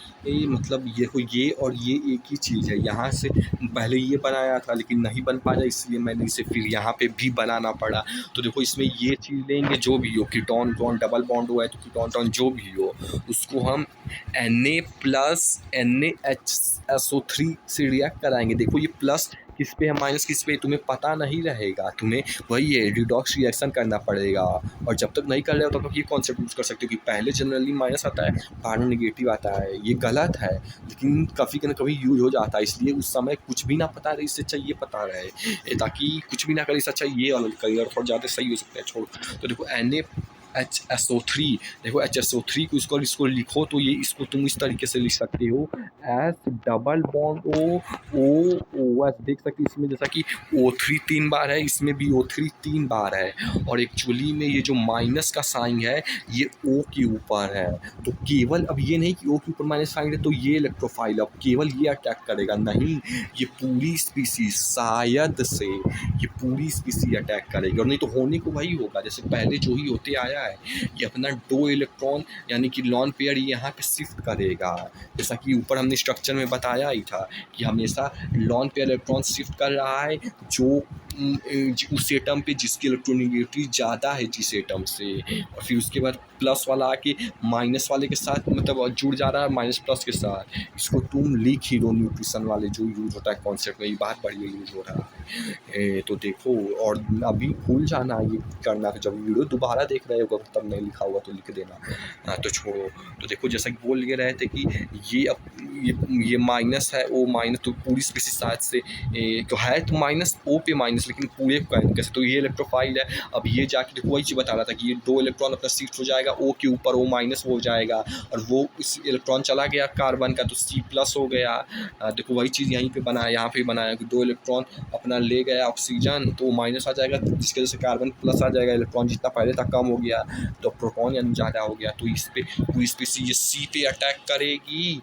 मतलब ये और ये एक ही चीज़ है। यहाँ से पहले ये बनाया था लेकिन नहीं बन पाया, इसलिए मैंने इसे फिर यहाँ पे भी बनाना पड़ा। तो देखो इसमें ये चीज़ लेंगे, जो भी हो कीटोन टोन डबल बॉन्ड हुआ है तो कीटोन टोन जो भी हो उसको हम Na+NaHSO3 से रिएक्ट कराएंगे। देखो ये प्लस किस पे है माइनस किस पे तुम्हें पता नहीं रहेगा, तुम्हें वही है रिडॉक्स रिएक्शन करना पड़ेगा। और जब तक नहीं कर रहे हो तब तक ये कॉन्सेप्ट यूज़ कर सकते हो कि पहले जनरली माइनस आता है बाद में निगेटिव आता है। ये गलत है लेकिन कभी न कभी यूज हो जाता है, इसलिए उस समय कुछ भी ना पता रहे, इससे अच्छा ये पता रहे ताकि कुछ भी ना करे, इससे अच्छा ये वाला करियर और ज़्यादा सही हो सकता है। छोड़ तो देखो NaHSO3, देखो HSO3 को इसको लिखो तो ये इसको तुम इस तरीके से लिख सकते हो S+O देख सकते हो इसमें जैसा कि O3 3 बार है, इसमें भी O3 3 बार है। और एक्चुअली में ये जो माइनस का साइन है ये O के ऊपर है, तो केवल अब ये नहीं कि O के ऊपर माइनस साइन है तो ये इलेक्ट्रोफाइल अब केवल ये अटैक करेगा, नहीं ये पूरी स्पीसीज शायद से ये पूरी स्पीसीज अटैक करेगी। और नहीं तो होने को वही होगा जैसे पहले जो ही होते आया है, ये अपना 2 इलेक्ट्रॉन यानी कि लॉन पेयर यहाँ पे शिफ्ट करेगा, जैसा कि ऊपर हमने स्ट्रक्चर में बताया ही था कि हमेशा लॉन पेयर इलेक्ट्रॉन शिफ्ट कर रहा है जो उस एटम पे जिसकी इलेक्ट्रोनेगेटिविटी ज़्यादा है जिस एटम से, और फिर उसके बाद प्लस वाला आके माइनस वाले के साथ मतलब जुड़ जा रहा है माइनस प्लस के साथ। इसको तुम लिख ही दो, न्यूट्रिशन वाले जो यूज़ होता है कॉन्सेप्ट में, ये बात बढ़िया यूज़ हो रहा है। तो देखो और अभी भूल जाना ये करना, जब वीडियो दोबारा देख रहे हो तब नहीं लिखा हुआ तो लिख देना। तो छोड़ो, तो देखो जैसा कि बोल रहे थे कि ये अब ये माइनस है ओ माइनस, तो पूरी स्पीसीज शायद से तो है तो माइनस ओ पे माइनस लेकिन पूरे कैसे, तो ये इलेक्ट्रोफाइल है। अब ये जाके देखो वही चीज़ बता रहा था कि ये 2 इलेक्ट्रॉन अपना शिफ्ट हो जाएगा ओ के ऊपर, ओ माइनस हो जाएगा और वो इस इलेक्ट्रॉन चला गया कार्बन का तो C+ हो गया। देखो वही चीज़ यहीं पे बनाया, यहाँ पे बनाया कि 2 इलेक्ट्रॉन अपना ले गया ऑक्सीजन तो माइनस आ जाएगा, जिसकी वजह से कार्बन प्लस आ जाएगा, इलेक्ट्रॉन जितना पहले था कम हो गया तो प्रोटॉन यानी ज़्यादा हो गया। तो इस पे पूरी स्पीसीज ये C पे अटैक करेगी,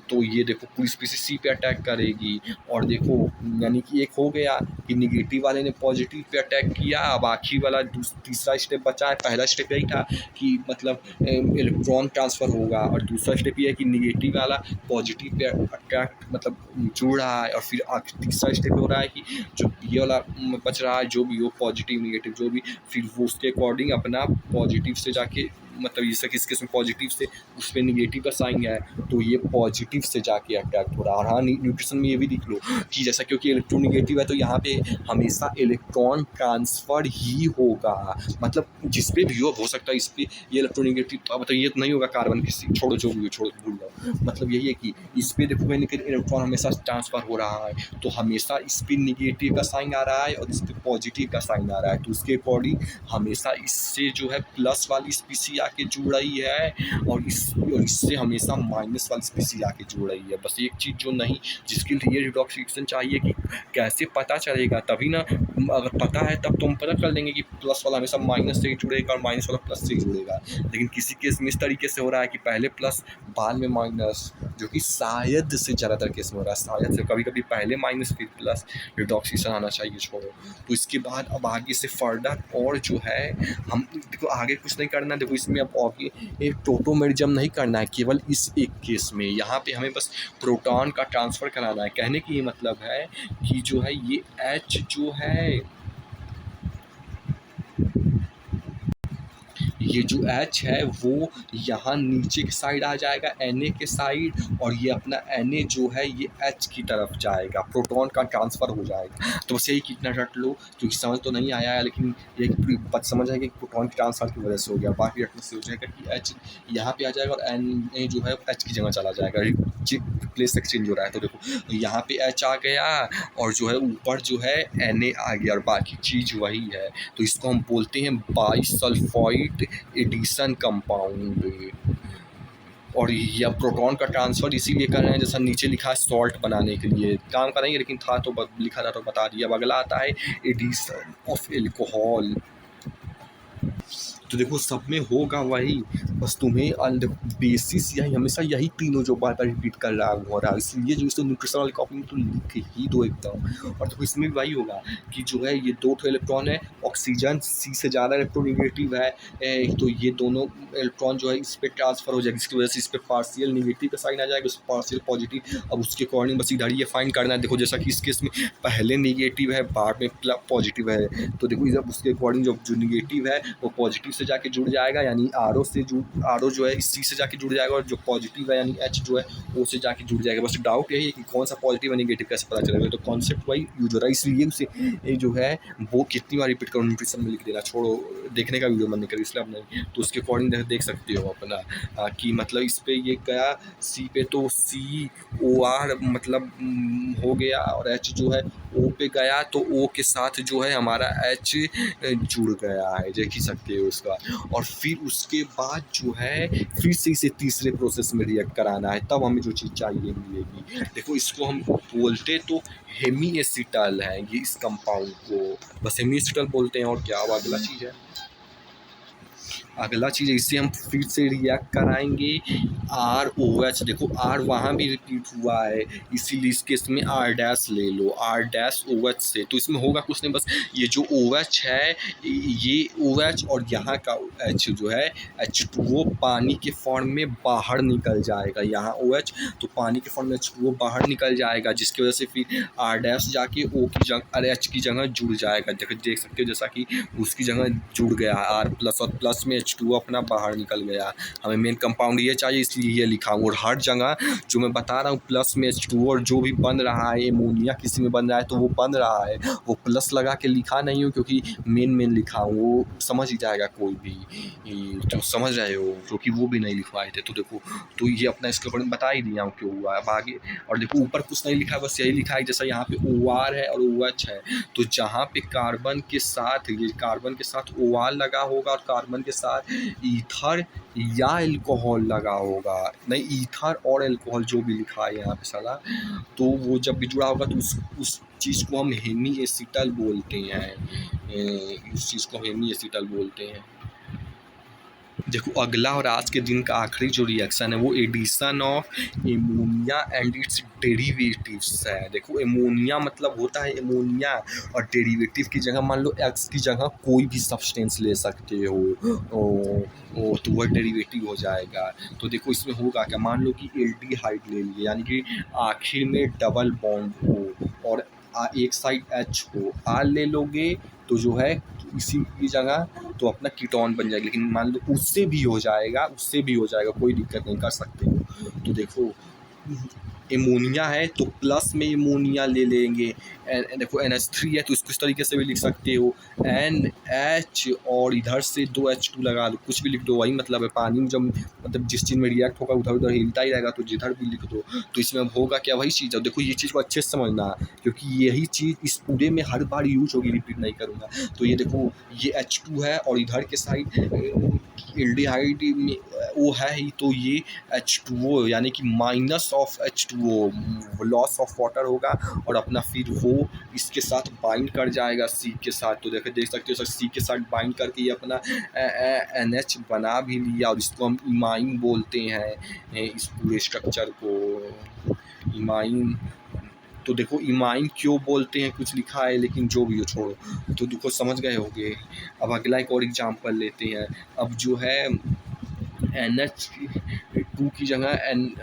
तो ये देखो पूरी स्पीसीज C पे अटैक करेगी। और देखो यानी कि एक हो गया कि निगेटिव वाले ने पॉजिटिव पे अटैक किया, अब आखिरी वाला तीसरा स्टेप बचा है। पहला स्टेप यही था कि मतलब इलेक्ट्रॉन ट्रांसफ़र होगा और दूसरा स्टेप ये है कि निगेटिव वाला पॉजिटिव पे अटैक मतलब जुड़ रहा है, और फिर तीसरा स्टेप हो रहा है कि जो ये वाला बच रहा है जो भी हो पॉजिटिव निगेटिव जो भी, फिर वो उसके अकॉर्डिंग अपना पॉजिटिव से जाके मतलब जैसे कि इसके पॉजिटिव से उस पर निगेटिव का साइन है तो ये पॉजिटिव से जाके अटैक हो रहा है। और हाँ न्यूट्रिशन में ये भी देख लो कि जैसा क्योंकि इलेक्ट्रोनिगेटिव है तो यहाँ पे हमेशा इलेक्ट्रॉन ट्रांसफ़र ही होगा, मतलब जिस पे भी हो सकता है इस पर ये इलेक्ट्रोनिगेटिव तो मतलब ये तो नहीं होगा कार्बन किसी, छोड़ो जो भी हो छोड़ो भूल जाओ, मतलब यही है कि इस पर देखो मैंने इलेक्ट्रॉन हमेशा ट्रांसफ़र हो रहा है तो हमेशा इस पर निगेटिव का साइन आ रहा है और इस पर पॉजिटिव का साइन आ रहा है, तो उसके अकॉर्डिंग हमेशा इससे जो है प्लस वाली स्पीसी आके जुड़ रही है और इससे हमेशा माइनस वाली स्पीसी आके जुड़ रही है। बस एक चीज़ जो नहीं जिसके लिए रिडॉक्स रिएक्शन चाहिए कि कैसे पता चलेगा, तभी ना अगर पता है तब तुम पता कर लेंगे कि प्लस वाला हमेशा माइनस से ही जुड़ेगा और माइनस वाला प्लस से ही जुड़ेगा। लेकिन किसी केस में इस तरीके से हो रहा है कि पहले प्लस बाद में माइनस, जो कि शायद से ज़्यादातर केस में हो रहा है, शायद से कभी कभी पहले माइनस फिर प्लस रिडॉक्स रिएक्शन आना चाहिए। छोड़ो तो इसके बाद अब आगे से फर्दर और जो है हम देखो आगे कुछ नहीं करना है। देखो इसमें अब आगे एक टोटोमेरिज्म नहीं करना है, केवल इस एक केस में यहाँ पे हमें बस प्रोटॉन का ट्रांसफ़र कराना है। कहने की ये मतलब है कि जो है ये H जो है ये जो H है वो यहाँ नीचे की साइड आ जाएगा Na के साइड, और ये अपना Na जो है ये H की तरफ जाएगा, प्रोटॉन का ट्रांसफ़र हो जाएगा। तो बस यही कितना रट लो, क्योंकि समझ तो नहीं आया है लेकिन ये बात समझ आएगी कि प्रोटॉन के ट्रांसफ़र की वजह से हो गया। बाकी रटने से हो जाएगा कि H यहाँ पे आ जाएगा और Na जो है H की जगह चला जाएगा, प्लेस एक्सचेंज हो रहा है। तो देखो यहाँ पे H आ गया और जो है ऊपर जो है Na आ गया और बाकी चीज़ वही है, तो इसको हम बोलते हैं बाईसल्फाइड एडिशन कंपाउंड। और या प्रोटॉन का ट्रांसफ़र इसीलिए कर रहे हैं जैसा नीचे लिखा है सॉल्ट बनाने के लिए काम करेंगे, लेकिन था तो लिखा था तो बता दिया। अब अगला आता है एडिशन ऑफ एल्कोहल। तो देखो सब में होगा वही, बस तुम्हें बेसिस यही हमेशा यही तीनों जो बार बार रिपीट कर रहा हो रहा है, इसलिए जो इसको न्यूट्रिशनल कॉपी में तो लिख ही दो एकदम। और देखो इसमें भी वही होगा कि जो है ये 2 इलेक्ट्रॉन है, ऑक्सीजन सी से ज़्यादा इलेक्ट्रोनिगेटिव है, तो ये दोनों इलेक्ट्रॉन जो है इस पर ट्रांसफर हो जाएगा, जिसकी वजह से इस पर पार्शियल निगेटिव का साइन आ जाएगा, उस पार्शियल पॉजिटिव। अब उसके अकॉर्डिंग बस इधर ये फाइंड करना है। देखो जैसा कि इस केस में पहले निगेटिव है बाद में पॉजिटिव है, तो देखो जब उसके अकॉर्डिंग जो निगेटिव है वो पॉजिटिव से जाके जुड़ जाएगा, यानी आर जो है सी से जाके जुड़ जाएगा, और जो पॉजिटिव है यानी एच जो है ओ से जाके जुड़ जाएगा। बस डाउट यही है कि कौन सा पॉजिटिव है निगेटिव कैसे पता चलेगा, तो कॉन्सेप्ट वही यूज हो रहा है, इसलिए उसे ये जो है वो कितनी बार रिपीट करो न्यूट्रिशन में लिख देना, छोड़ो देखने का वीडियो मन नहीं करे इसलिए अब नहीं, तो उसके अकॉर्डिंग देख सकते हो अपना कि मतलब इस पर ये गया सी पे तो सी ओ आर मतलब हो गया, और एच जो है ओ पे गया तो ओ के साथ जो है हमारा एच जुड़ गया है, देख ही सकते हो उसका। और फिर उसके बाद जो है फिर से इसे तीसरे प्रोसेस में रिएक्ट कराना है, तब हमें जो चीज़ चाहिए मिलेगी। देखो इसको हम बोलते तो हेमी एसिटल है ये, इस कंपाउंड को बस हेमी एसिटल बोलते हैं। और क्या अगला चीज़ है, अगला चीज़ है इसे हम फिर से रिएक्ट कराएंगे आर ओ एच। देखो आर वहाँ भी रिपीट हुआ है, इसीलिए इस केस में आर डैश ले लो, आर डैश ओ एच से। तो इसमें होगा कुछ नहीं, बस ये जो ओ एच है ये ओ एच और यहाँ का एच जो है H2O पानी के फॉर्म में बाहर निकल जाएगा, यहाँ ओ एच तो पानी के फॉर्म में H2O बाहर निकल जाएगा, जिसकी वजह से फिर आर डैश जाके ओ की जगह अरे एच की जगह जुड़ जाएगा। देख सकते हो जैसा कि उसकी जगह जुड़ गया आर प्लस, और प्लस में H2O अपना बाहर निकल गया। हमें मेन कंपाउंड ये चाहिए इसलिए ये लिखा हूँ, और हर जगह जो मैं बता रहा हूँ प्लस में H2O और जो भी बन रहा है एमोनिया किसी में बन रहा है तो वो बन रहा है, वो प्लस लगा के लिखा नहीं हो क्योंकि मेन लिखा हूँ, वो समझ ही जाएगा कोई भी, तो समझ रहे हो, क्योंकि वो भी नहीं लिखवाए थे। तो देखो तो ये अपना इसके ऊपर बता ही दिया हूँ क्यों हुआ है। अब आगे और देखो ऊपर कुछ नहीं लिखा है, बस यही लिखा है जैसा यहाँ पे OR है और OH है, तो जहाँ पे कार्बन के साथ ये कार्बन के साथ OR लगा होगा और कार्बन के साथ ईथर या अल्कोहल लगा होगा, नहीं ईथर और अल्कोहल जो भी लिखा है यहाँ पे साला, तो वो जब भी जुड़ा होगा तो उस चीज़ को हम हेमी एसिटल बोलते हैं, उस चीज़ को हेमी एसिटल बोलते हैं। देखो अगला और आज के दिन का आखिरी जो रिएक्शन है वो addition of ammonia and its derivatives है। देखो एमोनिया मतलब होता है एमोनिया, और डेरिवेटिव की जगह मान लो एक्स की जगह कोई भी सब्सटेंस ले सकते हो तो वह डेरिवेटिव हो जाएगा। तो देखो इसमें होगा क्या, मान लो कि एल्डिहाइड ले लिए, यानी कि आखिर में डबल बॉन्ड हो और एक साइड एच हो, आर ले लोगे तो जो है इसी की जगह तो अपना कीटोन बन जाएगा, लेकिन मान लो उससे भी हो जाएगा कोई दिक्कत नहीं, कर सकते हो। तो देखो एमोनिया है तो प्लस में एमोनिया ले लेंगे, देखो NH3 है तो इसको इस तरीके से भी लिख सकते हो NH, और इधर से 2 H2 लगा दो, कुछ भी लिख दो, वही मतलब है पानी में जब मतलब जिस चीज़ में रिएक्ट होगा उधर उधर हिलता ही रहेगा, तो जिधर भी लिख दो। तो इसमें अब होगा क्या, वही चीज़ है। देखो ये चीज़ को अच्छे से समझना, क्योंकि यही चीज़ इस पूरे में हर बार यूज होगी, रिपीट नहीं करूँगा। तो ये देखो ये H2 है और इधर के साइड एल्डिहाइड में वो है ही, तो ये H2O यानी कि minus of H2O loss of water होगा, और अपना फिर वो इसके साथ बाइंड कर जाएगा सी के साथ। तो देख सकते हो सी के साथ बाइंड करके ये अपना NH बना भी लिया, और इसको हम इमाइन बोलते हैं, इस पूरे स्ट्रक्चर को इमाइन। तो देखो इमाइन क्यों बोलते हैं कुछ लिखा है, लेकिन जो भी हो छोड़ो, तो देखो समझ गए होंगे। अब अगला एक और एग्जांपल लेते हैं। अब जो है NH2 की जगह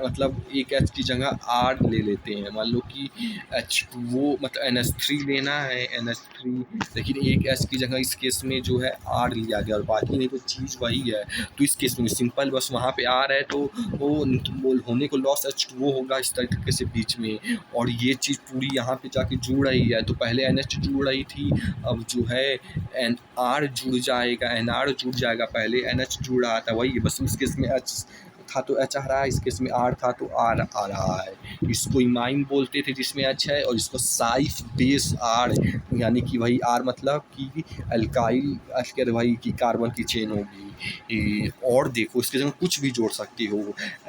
मतलब एक H की जगह R ले लेते हैं, मान लो कि H2O मतलब NH3 लेना है NH3, लेकिन एक H की जगह इस केस में जो है R लिया गया और बाकी नहीं तो चीज़ वही है। तो इस केस में सिंपल बस वहाँ पे R है तो वो होने को लॉस H2O होगा इस तरीके से बीच में, और ये चीज़ पूरी यहाँ पे जाके जुड़ रही है। तो पहले NH जुड़ रही थी, अब जो है NR जुड़ जाएगा, NR जुड़ जाएगा, पहले NH जुड़ रहा था वही, बस इस केस में H था तो एच आ रहा है, इस केस में आर था तो आर आ रहा है। इसको इमाइन बोलते थे जिसमें एच है, और इसको साइफ बेस आर, यानी कि वही आर मतलब कि अल्काइल अशकर भाई की कार्बन की चेन होगी। और देखो इसके जगह कुछ भी जोड़ सकते हो,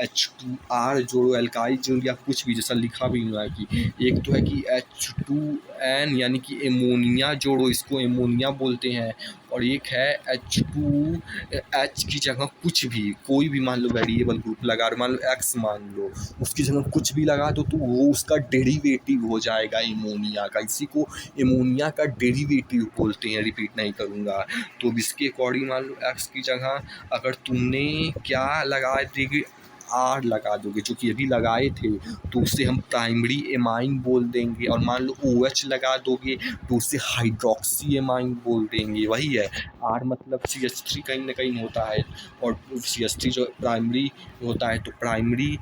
H2R जोड़ो, अल्काइल जोड़, या कुछ भी, जैसा लिखा भी हुआ है कि एक तो है कि H2N यानी कि एमोनिया जोड़ो, इसको एमोनिया बोलते हैं। और एक है H2H की जगह कुछ भी, कोई भी मान लो वेरिएबल ग्रुप लगा रहे, मान लो X मान लो, उसकी जगह कुछ भी लगा दो तो वो उसका डेरिवेटिव हो जाएगा एमोनिया का। इसी को एमोनिया का डेरिवेटिव बोलते हैं, रिपीट नहीं करूँगा। तो इसके अकॉर्डिंग मान लो एक्स की जगह अगर तुमने क्या लगा देगी, आर लगा दोगे, जो कि अभी लगाए थे, तो उसे हम प्राइमरी एमाइन बोल देंगे। और मान लो ओ एच लगा दोगे तो उसे हाइड्रोक्सी एमाइन बोल देंगे। वही है, आर मतलब सी एच थ्री कहीं ना कहीं होता है, और सी एच थ्री जो प्राइमरी होता है, तो प्राइमरी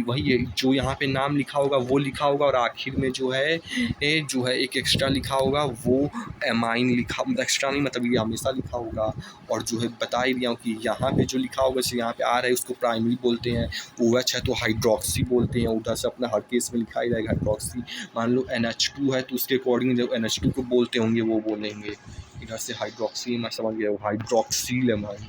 वही है, जो यहाँ पे नाम लिखा होगा वो लिखा होगा, और आखिर में जो है एक एक्स्ट्रा लिखा होगा वो एमाइन लिखा, एक्स्ट्रा नहीं मतलब ये हमेशा लिखा होगा। और जो है बता ही दिया हूँ कि यहाँ पे जो लिखा होगा, जैसे यहाँ पे आ रहा है उसको प्राइमरी बोलते हैं, ओ एच है तो हाइड्रोक्सी बोलते हैं, उधर से अपना हर केस में लिखा ही रहेगा हाइड्रोक्सी। मान लो NH2 है तो उसके अकॉर्डिंग जो NH2 को बोलते होंगे वो बोलेंगे, इधर से हाइड्रोक्सी मैं समझ गया, हाइड्रोक्सील एमाइन।